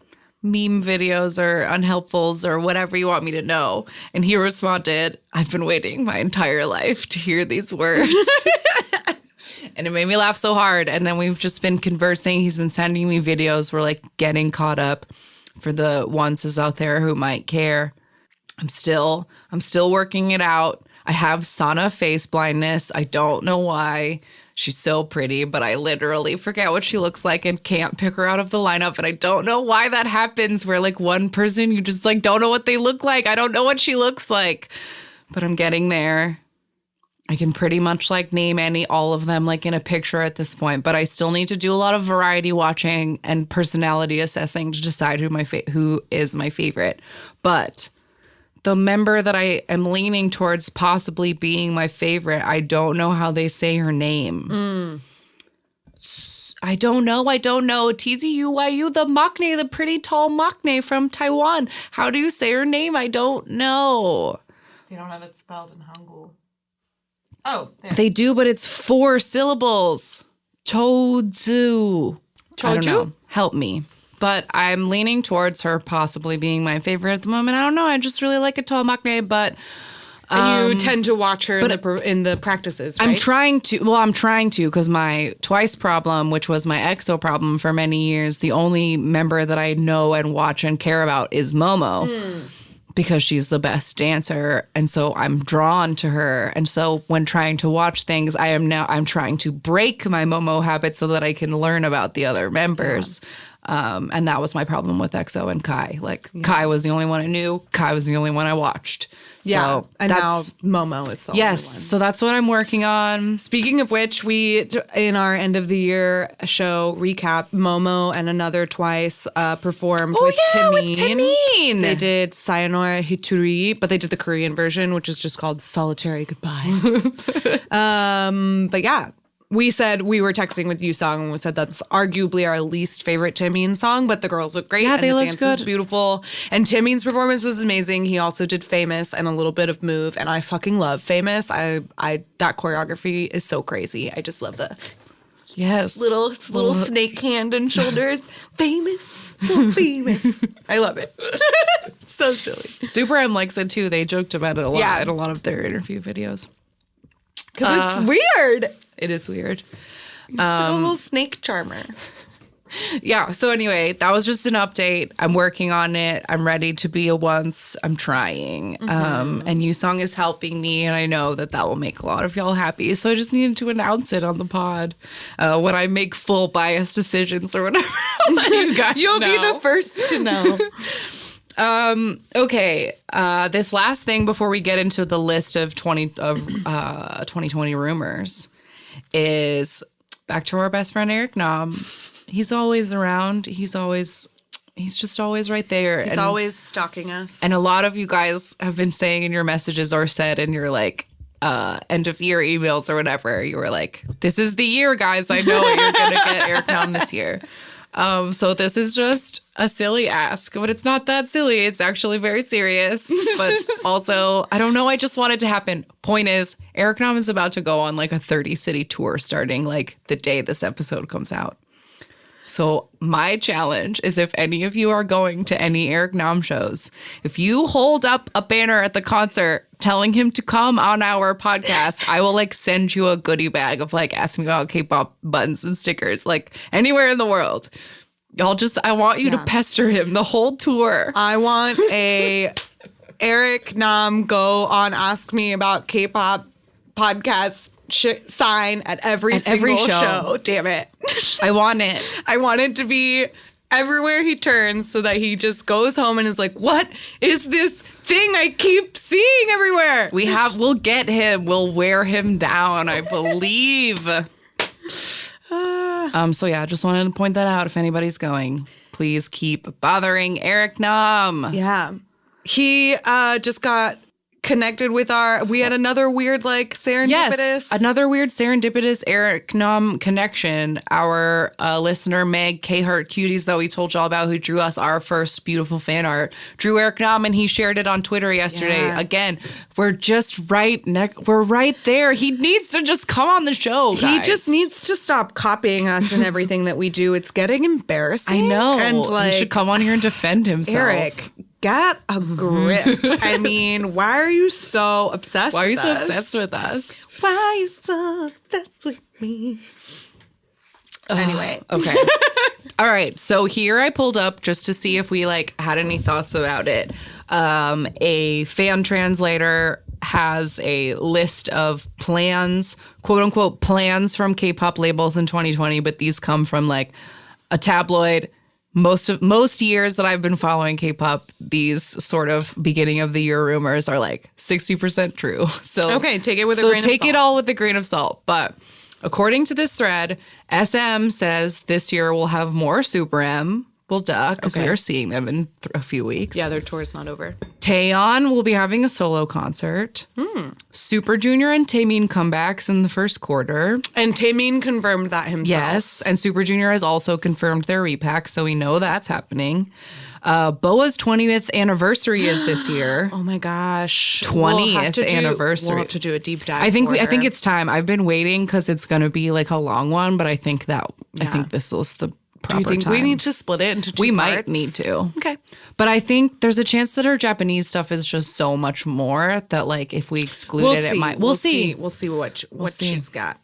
meme videos or unhelpfuls or whatever you want me to know. And he responded, I've been waiting my entire life to hear these words. And it made me laugh so hard. And then we've just been conversing. He's been sending me videos. We're like getting caught up for the onces out there who might care. I'm still working it out. I have Sana face blindness. I don't know why. She's so pretty, but I literally forget what she looks like and can't pick her out of the lineup. And I don't know why that happens where like one person, you just like don't know what they look like. I don't know what she looks like, but I'm getting there. I can pretty much like name all of them like in a picture at this point, but I still need to do a lot of variety watching and personality assessing to decide who is my favorite. But the member that I am leaning towards possibly being my favorite, I don't know how they say her name. I don't know. TZUYU, the maknae, the pretty tall maknae from Taiwan. How do you say her name? I don't know. They don't have it spelled in Hangul. Oh, there. They do, but it's 4 syllables. Choju. I don't know. Help me. But I'm leaning towards her possibly being my favorite at the moment. I don't know. I just really like a tall maknae, but And you tend to watch her in the practices, right? I'm trying to because my Twice problem, which was my EXO problem for many years, the only member that I know and watch and care about is Momo because she's the best dancer. And so I'm drawn to her. And so when trying to watch things, I'm trying to break my Momo habit so that I can learn about the other members. And that was my problem with EXO and Kai. Like Kai was the only one I knew. Kai was the only one I watched. Yeah, So and now that's- Momo is the only yes. one. So that's what I'm working on. Speaking of which, we, in our end of the year show recap, Momo and another Twice performed with Taemin. They did Sayonara Hituri, but they did the Korean version, which is just called Solitary Goodbye. But yeah, we were texting with Yusong and we said that's arguably our least favorite Taemin song, but the girls look great. Yeah, and they the looked dance is good. beautiful. And Taemin's performance was amazing. He also did Famous and a little bit of Move, and I fucking love Famous. I that choreography is so crazy. I just love the Yes. little snake hand and shoulders. Famous, so famous. I love it. So silly. Super M likes it too. They joked about it a lot Yeah. in a lot of their interview videos. Because it's weird. It is weird. It's a little snake charmer. Yeah. So anyway, that was just an update. I'm working on it. I'm ready to be a once. I'm trying. And Yusong is helping me, and I know that will make a lot of y'all happy. So I just needed to announce it on the pod when I make full bias decisions or whatever. I'll let you guys You'll be know. the first to know. Okay. This last thing before we get into the list of 2020 rumors is back to our best friend Eric Nam. He's always around. He's just always right there. He's always stalking us. And a lot of you guys have been saying in your messages or said in your like end of year emails or whatever, you were like, this is the year, guys. I know you're gonna get Eric Nam this year. So this is just a silly ask, but it's not that silly. It's actually very serious. But also, I don't know. I just want it to happen. Point is, Eric Nam is about to go on like a 30-city tour starting like the day this episode comes out. So my challenge is if any of you are going to any Eric Nam shows, if you hold up a banner at the concert telling him to come on our podcast, I will like send you a goodie bag of like Ask Me About K-pop buttons and stickers, like anywhere in the world. I want you to pester him the whole tour. I want a Eric Nam go on Ask Me About K-pop podcast sign at every single show. Damn it. I want it. I want it to be everywhere he turns so that he just goes home and is like, what is this thing I keep seeing everywhere? We'll get him. We'll wear him down, I believe. So yeah, just wanted to point that out. If anybody's going, please keep bothering Eric Nam. Yeah. He just got connected with we had another weird like serendipitous. Yes, another weird serendipitous Eric Nam connection. Our listener Meg K Heart Cuties that we told y'all about, who drew us our first beautiful fan art, drew Eric Nam and he shared it on Twitter yesterday. Yeah. Again, we're just we're right there. He needs to just come on the show, guys. He just needs to stop copying us and everything that we do. It's getting embarrassing. I know. And like, he should come on here and defend himself. Eric, get a grip. I mean, why are you so obsessed Why are you with so us? obsessed with us? Why are you so obsessed with me? Anyway. Okay. All right. So here I pulled up just to see if we like had any thoughts about it. A fan translator has a list of plans, quote unquote plans from K-pop labels in 2020, but these come from like a tabloid. Most years that I've been following K-pop, these sort of beginning of the year rumors are like 60% true. So Okay, take it with a grain of salt. take it all with a grain of salt. But according to this thread, SM says this year we'll have more Super M. Well, duh, because we are seeing them in a few weeks. Yeah, their tour's not over. Taeyeon will be having a solo concert. Super Junior and Taemin comebacks in the first quarter. And Taemin confirmed that himself. Yes, and Super Junior has also confirmed their repack, so we know that's happening. BoA's 20th anniversary is this year. Oh my gosh. 20th anniversary. We'll have to do a deep dive. I think for her. it's time. I've been waiting because it's going to be like a long one, but I think this is the Do you think time. we need to split it into two We parts? might need to. Okay. But I think there's a chance that her Japanese stuff is just so much more that like if we exclude it might. We'll see. We'll see what see. she's got.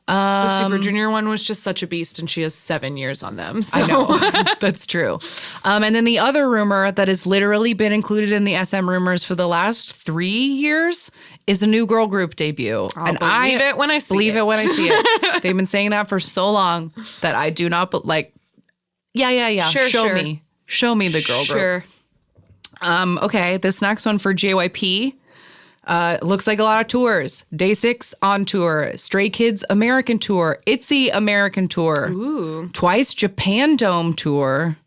The Super Junior one was just such a beast, and she has 7 years on them. So. I know. That's true. And then the other rumor that has literally been included in the SM rumors for the last 3 years is a new girl group debut. I'll believe it when I see believe it. it when I see it. They've been saying that for so long that I do not like. Yeah. Sure, Show sure. me. Show me the girl group. Sure. Okay, this next one for JYP. Looks like a lot of tours. Day 6 on tour. Stray Kids American tour. ITZY American tour. Ooh. Twice Japan Dome tour.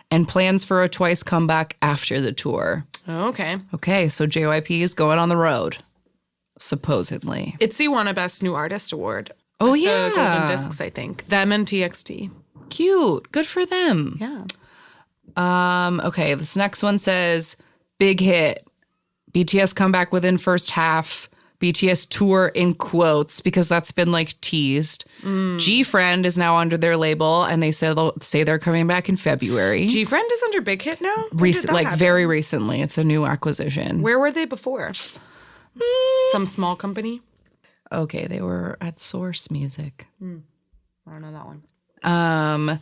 And plans for a Twice comeback after the tour. Okay. Okay, so JYP is going on the road. Supposedly. ITZY won a Best New Artist award Oh, The yeah. Golden Discs, I think. Them and TXT. Cute. Good for them. Yeah. Okay, this next one says big hit. BTS comeback within first half. BTS tour in quotes because that's been like teased. G-Friend is now under their label and they say they're coming back in February. G-Friend is under Big Hit now? When did that Like happen? very recently. It's a new acquisition. Where were they before? Some small company? Okay, they were at Source Music. I don't know that one.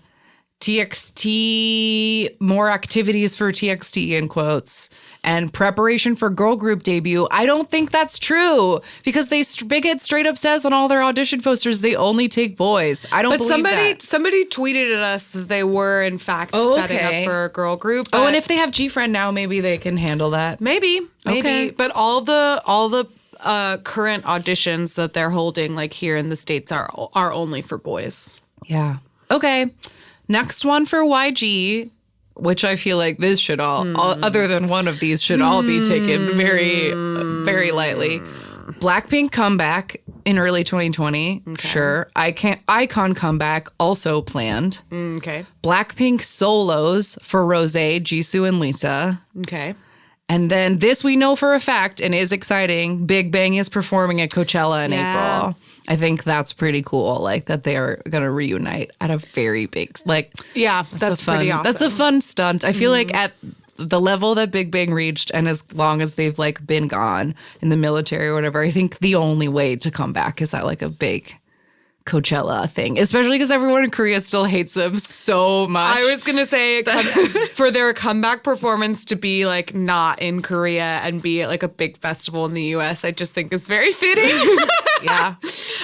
TXT, more activities for TXT in quotes, and preparation for girl group debut. I don't think that's true because Big Hit straight up says on all their audition posters they only take boys. I don't believe that. Somebody tweeted at us that they were in fact setting up for a girl group. And if they have G-Friend now, maybe they can handle that. maybe. Okay. But all the current auditions that they're holding, like here in the States, are only for boys. Yeah. Okay. Next one for YG, which I feel like this should all other than one of these, should all be taken very, very lightly. Blackpink comeback in early 2020. Okay. Sure. Icon comeback also planned. Okay. Blackpink solos for Rosé, Jisoo, and Lisa. Okay. And then this we know for a fact and is exciting. Big Bang is performing at Coachella in April. I think that's pretty cool. Like that they are going to reunite at a very big, like, yeah, that's pretty awesome. That's a fun stunt. I feel like at the level that Big Bang reached and as long as they've like been gone in the military or whatever, I think the only way to come back is at like a big Coachella thing, especially because everyone in Korea still hates them so much. I was gonna say for their comeback performance to be like not in Korea and be at like a big festival in the US, I just think is very fitting. Yeah.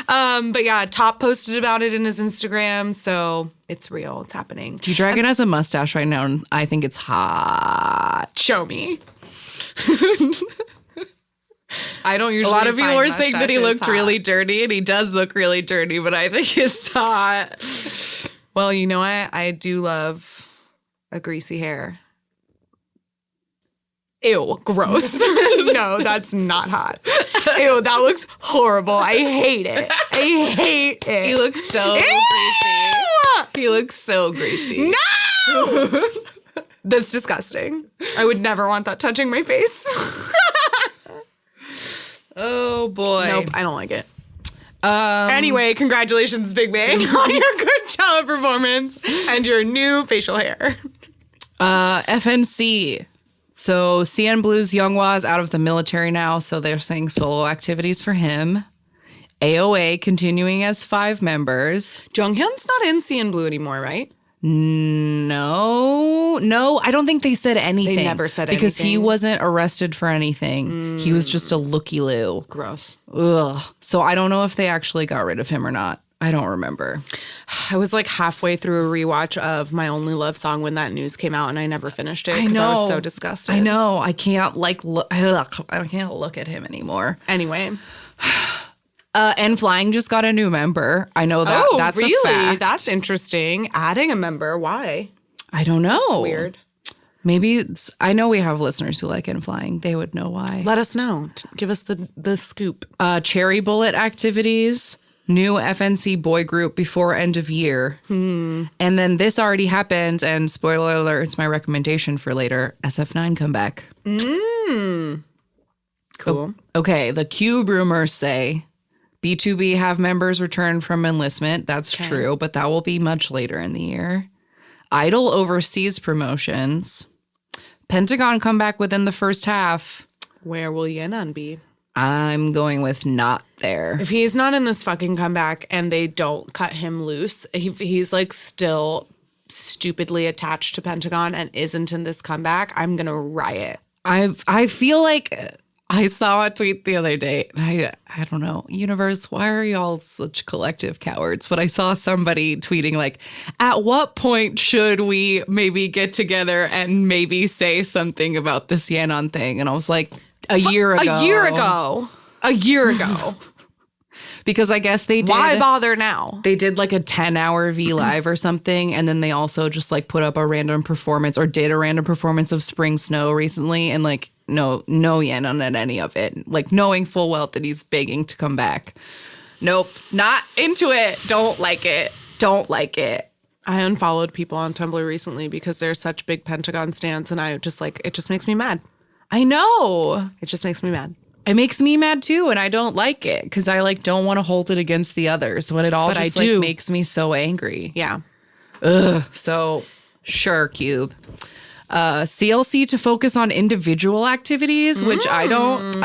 But yeah, Top posted about it in his Instagram, so it's real. It's happening. G-Dragon has a mustache right now, and I think it's hot. Show me. I don't usually. A lot of people find were saying that he mustaches looked hot. really dirty, and he does look really dirty, but I think it's hot. Well, you know what? I do love a greasy hair. Ew, gross. No, that's not hot. Ew, that looks horrible. I hate it. I hate it. He looks so greasy. He looks so greasy. No! That's disgusting. I would never want that touching my face. Oh boy. Nope, I don't like it. Anyway, congratulations, Big Bang, on your Coachella performance and your new facial hair. FNC. So CN Blues Younghwa is out of the military now, so they're saying solo activities for him. AOA continuing as 5 members. Jonghyun's not in CN Blue anymore, right? No, I don't think they said anything. They never said because anything. he wasn't arrested for anything. He was just a looky-loo. Gross. Ugh. So I don't know if they actually got rid of him or not. I don't remember. I was like halfway through a rewatch of My Only Love Song when that news came out, and I never finished it because I was so disgusted. I know. I can't I can't look at him anymore. Anyway. And Flying just got a new member. I know that. Oh, that's really? a fact. That's interesting. Adding a member. Why? I don't know. That's weird. Maybe I know we have listeners who like In Flying. They would know why. Let us know. Give us the scoop. Cherry Bullet activities. New FNC boy group before end of year. And then this already happened. And spoiler alert, it's my recommendation for later. SF9 comeback. Cool. Okay, the Cube rumors say B2B have members return from enlistment. That's true, but that will be much later in the year. Idol overseas promotions. Pentagon come back within the first half. Where will Yenan be? I'm going with not there. If he's not in this fucking comeback and they don't cut him loose, he's like still stupidly attached to Pentagon and isn't in this comeback, I'm gonna riot. I feel like I saw a tweet the other day, and I don't know, universe, why are y'all such collective cowards? But I saw somebody tweeting like, at what point should we maybe get together and maybe say something about this Yenon thing? And I was like, a year ago. Because I guess they did. Why bother now? They did like a 10-hour V Live or something. And then they also just like put up a random performance or did a random performance of Spring Snow recently. And like, no Yenon at any of it. Like knowing full well that he's begging to come back. Nope. Not into it. Don't like it. Don't like it. I unfollowed people on Tumblr recently because they're such big Pentagon stans, and I just like, it just makes me mad. I know. It just makes me mad. It makes me mad too, and I don't like it because I like don't want to hold it against the others when it all But just I do. like makes me so angry. Yeah. Ugh. So sure, Cube. CLC to focus on individual activities, which I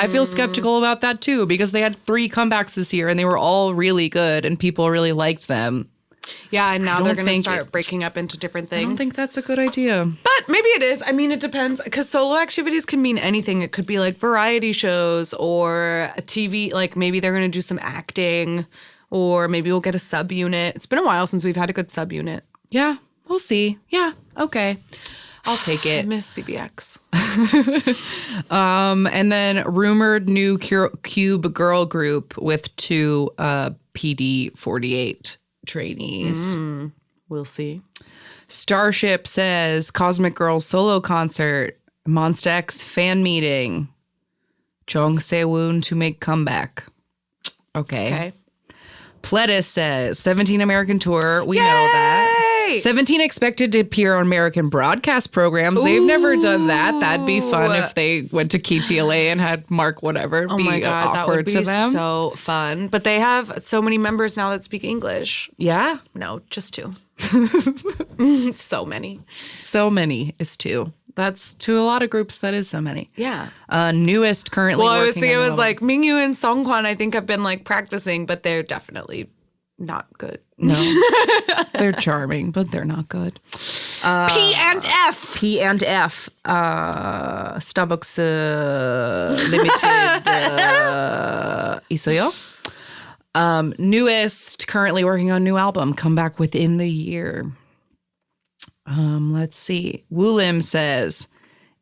feel skeptical about that too, because they had 3 comebacks this year and they were all really good and people really liked them. Yeah, and now I they're don't going to think start breaking up into different things. I don't think that's a good idea. But maybe it is. I mean, it depends, because solo activities can mean anything. It could be like variety shows or a TV, like maybe they're going to do some acting, or maybe we'll get a subunit. It's been a while since we've had a good subunit. Yeah, we'll see. Yeah, okay. I'll take I it. miss CBX. And then rumored new Cube girl group with 2 PD48 trainees. We'll see. Starship says Cosmic Girls solo concert, Monsta X fan meeting, Jung Se-woon to make comeback. Okay. Pledis says 17 American tour. We know that. 17 expected to appear on American broadcast programs. They've never done that. That'd be fun if they went to KTLA and had Mark whatever Oh be my God, that awkward would be to them. so fun. But they have so many members now that speak English. Yeah. No, just 2. So many. So many is 2. That's to a lot of groups. That is so many. Yeah. Newest currently. Well, I was working thinking on it was an like Mingyu and Songkwan. I think have been like practicing, but they're definitely not good. No, they're charming, but they're not good. P and F. P and F. Starbucks Limited. 있어요? Newest, currently working on new album. Come back within the year. Let's see. Woolim says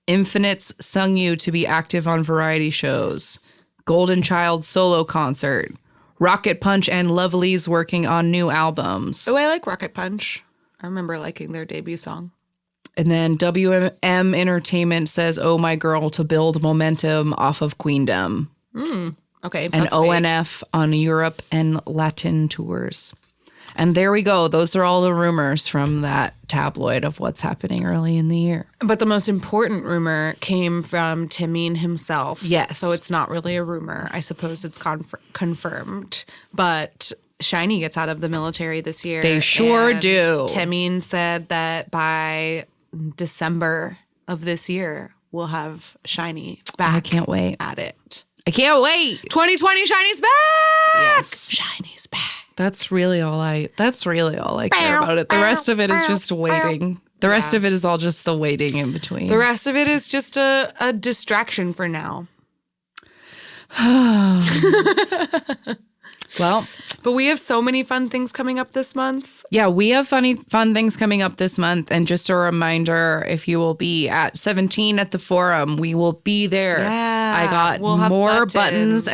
Infinite's Sungyu to be active on variety shows. Golden Child solo concert. Rocket Punch and Lovely's working on new albums. Oh, I like Rocket Punch. I remember liking their debut song. And then WM Entertainment says, Oh My Girl to build momentum off of Queendom. Okay. And that's ONF on Europe and Latin tours. And there we go. Those are all the rumors from that tabloid of what's happening early in the year. But the most important rumor came from Taemin himself. Yes. So it's not really a rumor. I suppose it's confirmed. But SHINee gets out of the military this year. They sure and do. Taemin said that by December of this year, we'll have SHINee back. I can't wait. At it. I can't wait. 2020 SHINee's back. Yes. SHINee's back. That's really all I care about it. The rest of it is just waiting. The rest of it is all just the waiting in between. The rest of it is just a distraction for now. Well, but we have so many fun things coming up this month. Yeah, we have fun things coming up this month. And just a reminder, if you will be at 17 at the Forum, we will be there. Yeah, I got we'll have more buttons.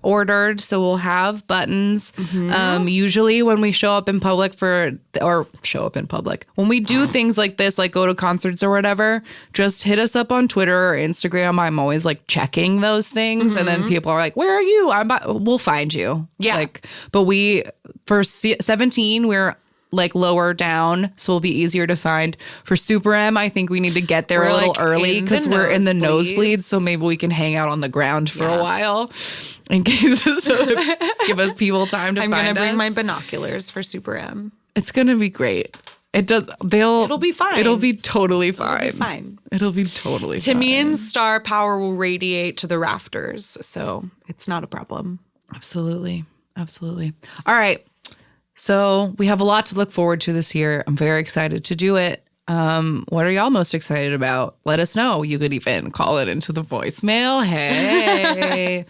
ordered, so we'll have buttons. Usually when we show up in public when we do things like this, like go to concerts or whatever, just hit us up on Twitter or Instagram. I'm always like checking those things. And then people are like, where are you? We'll find you. Yeah. But for 17, we're like lower down, so it'll be easier to find. For Super M, I think we need to get there a little early because we're in the nosebleeds, so maybe we can hang out on the ground for a while in case give us people time to find us. I'm gonna bring my binoculars for Super M. It's gonna be great. It'll be fine. It'll be totally fine. It'll be fine. It'll be totally fine. Taemin's star power will radiate to the rafters, so it's not a problem. Absolutely. All right. So we have a lot to look forward to this year. I'm very excited to do it. What are y'all most excited about? Let us know. You could even call it into the voicemail. Hey.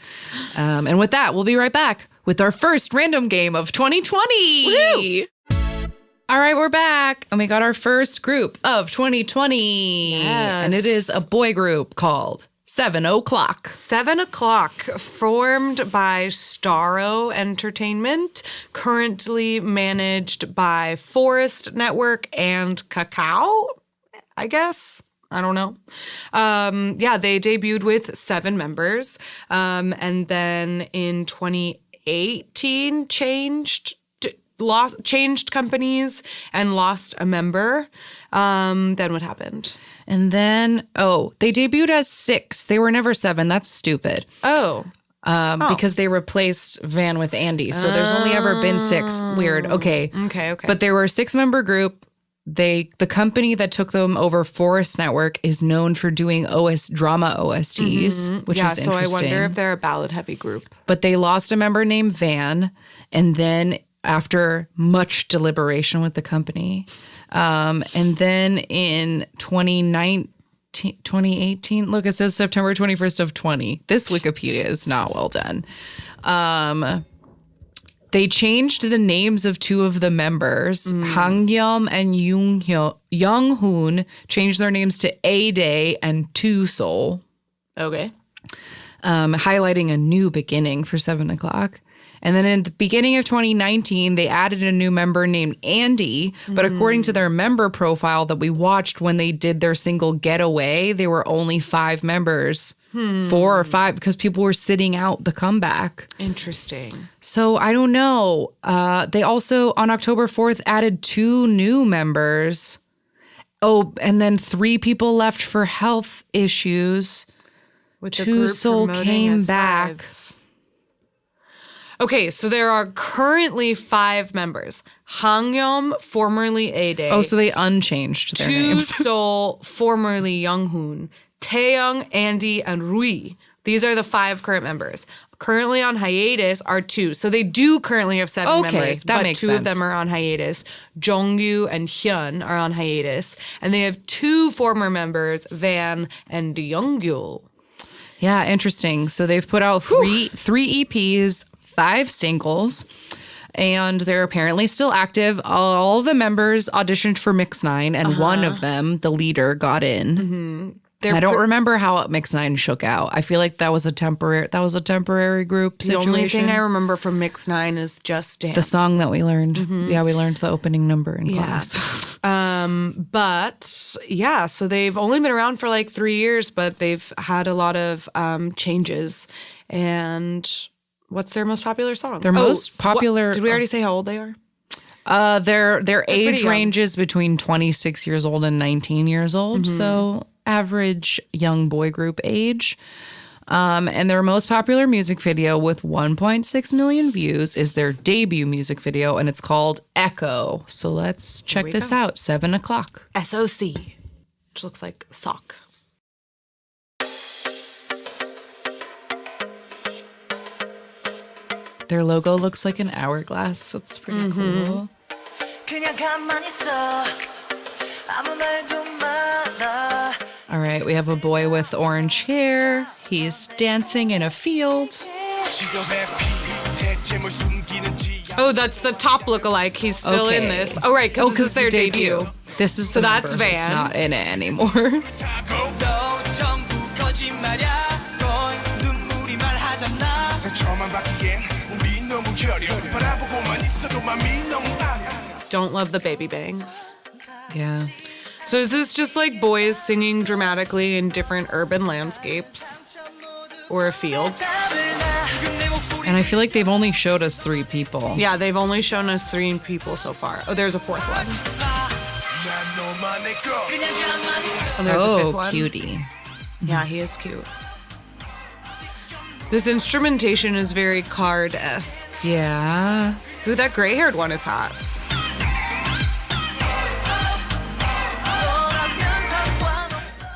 And with that, we'll be right back with our first random game of 2020. Woo! All right, we're back. And we got our first group of 2020. Yes. And it is a boy group called 7 O'Clock. 7 O'Clock, formed by Starro Entertainment, currently managed by Forest Network and Kakao, I guess. I don't know. They debuted with 7 members. And then in 2018, 2018 changed companies and lost a member. Then what happened? And then, they debuted as 6. They were never 7. That's stupid. Because they replaced Van with Andy. So there's only ever been 6. Weird. Okay. But they were a 6-member group. The company that took them over, Forest Network, is known for doing drama OSTs, which is interesting. So I wonder if they're a ballad-heavy group. But they lost a member named Van, and then after much deliberation with the company, and then in 2018, look, it says September 21st of 20. This Wikipedia is not well done. They changed the names of 2 of the members. Hangyum and Younghoon changed their names to A-Day and Two Soul. Okay. Highlighting a new beginning for 7 o'clock. And then in the beginning of 2019, they added a new member named Andy. But according to their member profile that we watched when they did their single Getaway, they were only 5 members. 4 or 5, because people were sitting out the comeback. Interesting. So I don't know. They also, on October 4th, added 2 new members. Oh, and then 3 people left for health issues. With the Two group Soul promoting came as back. 5. Okay, so there are currently 5 members. Hangyum, formerly A-Day. Oh, so they unchanged their Two names. Soul, formerly Younghoon. Taeyong, Andy, and Rui. These are the 5 current members. Currently on hiatus are 2. So they do currently have 7 members, that but makes 2 sense. of them are on hiatus. Jongyu and Hyun are on hiatus. And they have 2 former members, Van and Youngyu. Yeah, interesting. So they've put out three EPs, 5 singles, and they're apparently still active. All of the members auditioned for Mix 9, and one of them, the leader, got in. I don't remember how Mix 9 shook out. I feel like that was a temporary group situation. The only thing I remember from Mix 9 is Just Dance. The song that we learned. Yeah, we learned the opening number in class. But yeah, so they've only been around for like 3 years, but they've had a lot of changes. And what's their most popular song? Their most popular. Did we already say how old they are? Their age young. ranges between 26 years old and 19 years old. So average young boy group age. And their most popular music video with 1.6 million views is their debut music video, and it's called Echo. So let's check this out. 7 o'clock. SOC, which looks like sock. Their logo looks like an hourglass. That's pretty cool. 그냥 가만히 있어 아무 말도 마라 All right, we have a boy with orange hair. He's dancing in a field. Oh, that's the top lookalike. He's still in Okay. this. Oh, right, because this is their debut. This is So the that's member who's Van. not in it anymore. 너 전부 거짓말이야 넌 눈물이 말하잖아 상처만 받기엔 우리 너무 결여 바라보고만 있어도 맘이 너무 아려 Don't love the baby bangs. Yeah. So is this just like boys singing dramatically in different urban landscapes or a field? And I feel like they've only showed us 3 people. Yeah, they've only shown us 3 people so far. Oh, there's a 4th one. 난 너만의 거 And there's a 5th Oh, one. cutie. Yeah, he is cute. This instrumentation is very Card-esque. Yeah. Ooh, that gray-haired one is hot.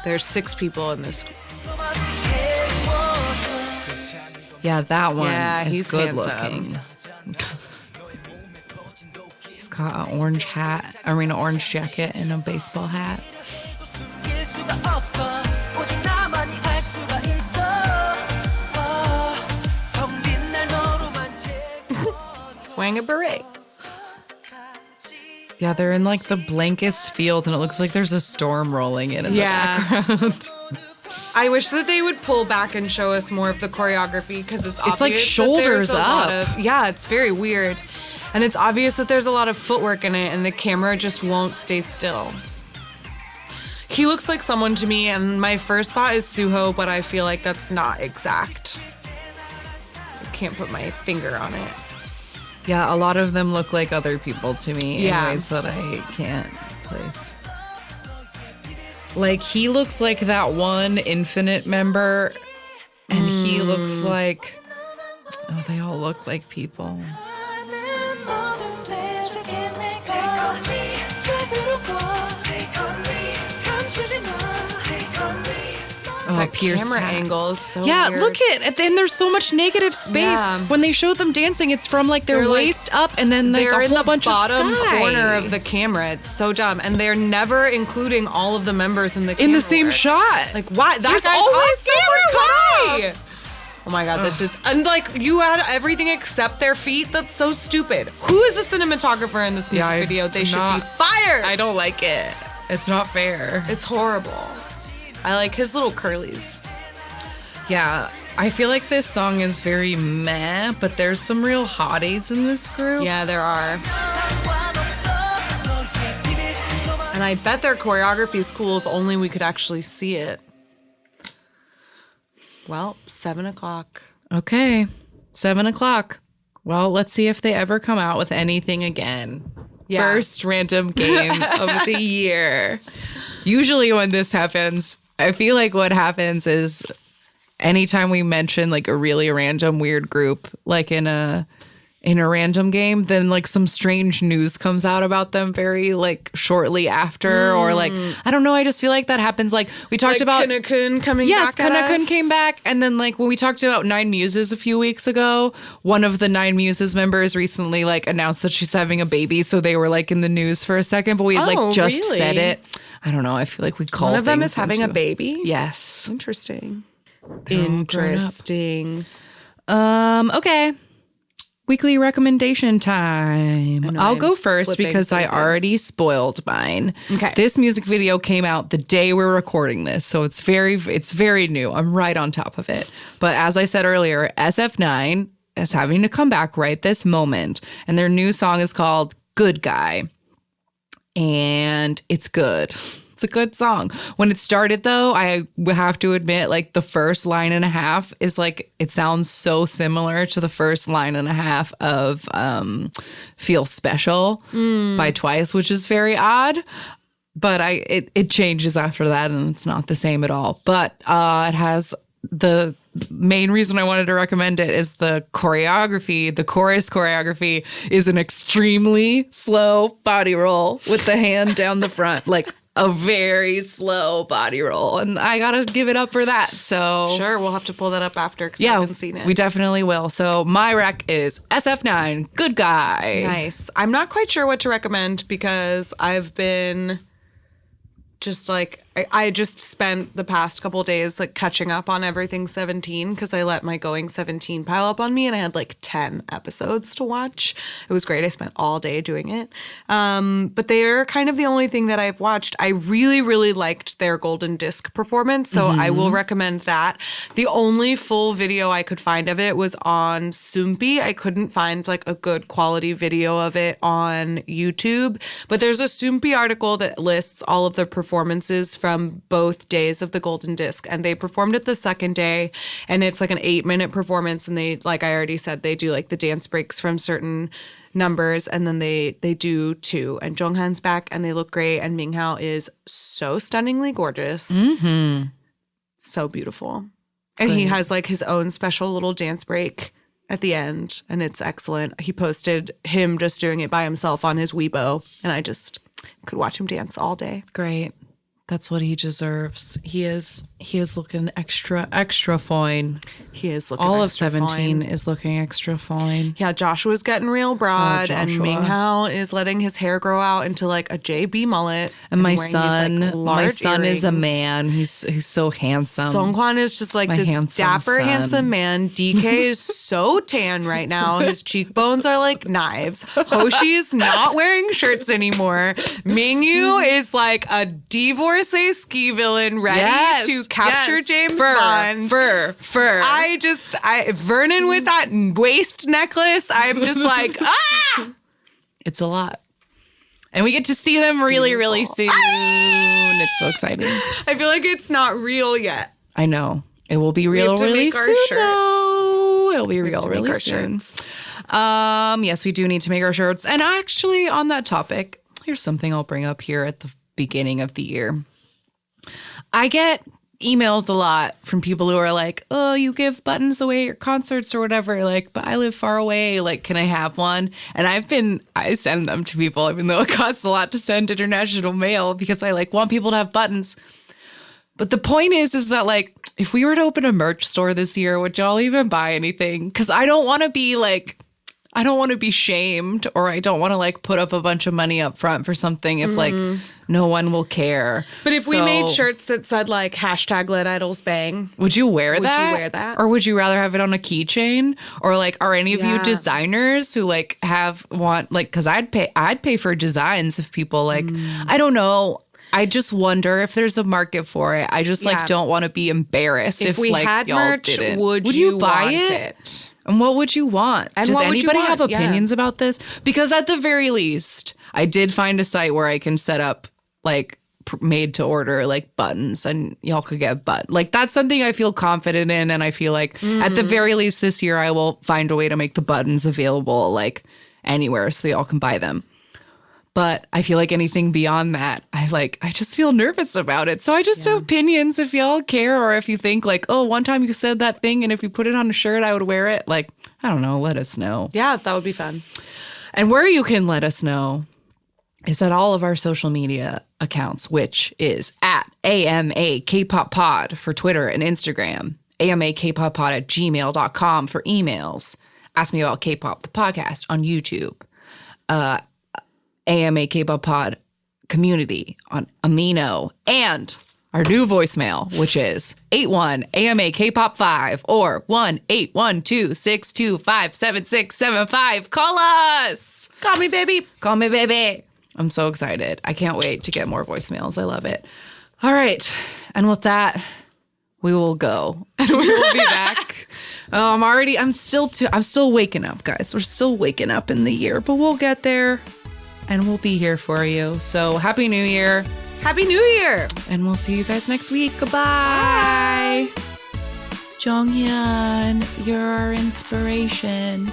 There's 6 people in this. Yeah, that one Yeah, is he's good handsome. looking. He's got an orange hat. I mean, an orange jacket and a baseball hat. 숨길 수가 없어 오직 나만이 알 수가 있어 텅 빈 날 너로만 채워 Wearing a beret. Yeah, they're in like the blankest field, and it looks like there's a storm rolling in the Yeah. background. I wish that they would pull back and show us more of the choreography because it's obvious like that shoulders there's a lot up. yeah, it's very weird. And it's obvious that there's a lot of footwork in it and the camera just won't stay still. He looks like someone to me, and my first thought is Suho, but I feel like that's not exact. I can't put my finger on it. Yeah, a lot of them look like other people to me Yeah. in ways that I can't place. Like, he looks like that one Infinite member, and he looks like... Oh, they all look like people. Oh, That Pierce camera Tack. angle is so Yeah, weird. look at and there's so much negative space. Yeah. When they show them dancing, it's from like their They're, like, waist up and then like they're a in whole the bunch bottom of sky. corner of the camera. It's so dumb, and they're never including all of the members in the in camera the same work. shot. Like what? That There's guy's always on camera camera. Oh my god, this is and like you had everything except their feet. That's so stupid. Who is the cinematographer in this music video? They should be fired. I don't like it. It's not fair. It's horrible. I like his little curlies. Yeah, I feel like this song is very meh, but there's some real hotties in this group. Yeah, there are. And I bet their choreography is cool if only we could actually see it. Well, 7:00. Okay, 7:00. Well, let's see if they ever come out with anything again. Yeah. First random game of the year. Usually when this happens, I feel like what happens is anytime we mention like a really random weird group, like in a random game, then like some strange news comes out about them very like shortly after, or like I don't know. I just feel like that happens. Like we talked about Kana-kun coming yes, back. at Kana-kun us. came back, and then like when we talked about Nine Muses a few weeks ago, one of the Nine Muses members recently like announced that she's having a baby, so they were like in the news for a second, but we had like just really? said it. I don't know. I feel like we call One of them things is having a into- baby. Yes. Interesting. all grown up. Interesting. Okay. Weekly recommendation time. know I'll I'm go first flipping because I through already spoiled mine. Okay. This music video came out the day we're recording this, so it's very new. I'm right on top of it. But as I said earlier, SF9 is having to come back right this moment, and their new song is called Good Guy. And it's good. It's a good song. When it started, though, I would have to admit, like, the first line and a half is like, it sounds so similar to the first line and a half of Feel Special by Twice, which is very odd. But it changes after that, and it's not the same at all. But it has the main reason I wanted to recommend it is the choreography. The chorus choreography is an extremely slow body roll with the hand down the front, like a very slow body roll. And I gotta give it up for that. So Sure, we'll have to pull that up after because I yeah, haven't seen it. we definitely will. So my rec is SF9, Good Guy. Nice. I'm not quite sure what to recommend because I've been just like I just spent the past couple days like catching up on everything 17 because I let my Going 17 pile up on me and I had like 10 episodes to watch. It was great. I spent all day doing it. But they're kind of the only thing that I've watched. I really, really liked their Golden Disc performance, so I will recommend that. The only full video I could find of it was on Soompi. I couldn't find like a good quality video of it on YouTube, but there's a Soompi article that lists all of the performances from both days of the Golden Disc, and they performed it the second day, and it's like an 8-minute performance, and they, like I already said, they do like the dance breaks from certain numbers, and then they do two, and Jonghan's back and they look great, and Minghao is so stunningly gorgeous, so beautiful, and he has like his own special little dance break at the end, and it's excellent. He posted him just doing it by himself on his Weibo, and I just could watch him dance all day. Great. That's what he deserves. He is looking extra fine. He is looking All of extra 17 fine. is looking extra fine. Yeah, Joshua's getting real broad, and Joshua. Minghao is letting his hair grow out into like a JB mullet. And my wearing these, son, like, my large son is a earrings. man. He's so handsome. Songkwan is just like My this handsome dapper, son. handsome man. DK is so tan right now. His cheekbones are like knives. Hoshi is not wearing shirts anymore. Mingyu is like a divorcee ski villain ready to capture James Bond. Fur. Vernon with that waist necklace. I'm just like, ah! It's a lot. And we get to see them really, really soon. It's so exciting. I feel like it's not real yet. I know. It will be real have to really make our soon, shirts. though. It'll be real really soon. Yes, we do need to make our shirts. And actually, on that topic, here's something I'll bring up here at the beginning of the year. I get emails a lot from people who are like, oh, you give buttons away at your concerts or whatever. Like, but I live far away. Like, can I have one? And I send them to people, even though it costs a lot to send international mail because I like want people to have buttons. But the point is that like, if we were to open a merch store this year, would y'all even buy anything? Because I don't want to be like, I don't want to be shamed, or I don't want to like put up a bunch of money up front for something if like no one will care. But if we made shirts that said like hashtag Let Idols Bang, would you wear that? Would you wear that? Or would you rather have it on a keychain? Or like, are any of you designers who like because I'd pay for designs if people like, I don't know. I just wonder if there's a market for it. I just like don't want to be embarrassed if we like had y'all merch, didn't. would you buy want it? And what would you want? And does what would you anybody want? have opinions about this? Because at the very least, I did find a site where I can set up like made to order like buttons, and y'all could get like that's something I feel confident in, and I feel like at the very least this year I will find a way to make the buttons available like anywhere so y'all can buy them. But I feel like anything beyond that, I just feel nervous about it. So I just have opinions if y'all care, or if you think like, oh, one time you said that thing and if you put it on a shirt, I would wear it. Like, I don't know. Let us know. Yeah, that would be fun. And where you can let us know is at all of our social media accounts, which is at AMA K-Pop Pod for Twitter and Instagram, amakpoppod@gmail.com for emails. Ask Me About K-Pop, the podcast on YouTube. AMA K-Pop Pod community on Amino, and our new voicemail, which is 81 AMA K-Pop 5 or 1-812-625-7675. Call us. Call me, baby. Call me, baby. I'm so excited. I can't wait to get more voicemails. I love it. All right. And with that, we will go and we will be back. I'm still waking up, guys. We're still waking up in the year, but we'll get there. And we'll be here for you. So Happy New Year. Happy New Year. And we'll see you guys next week. Goodbye. Bye. Jonghyun, you're our inspiration.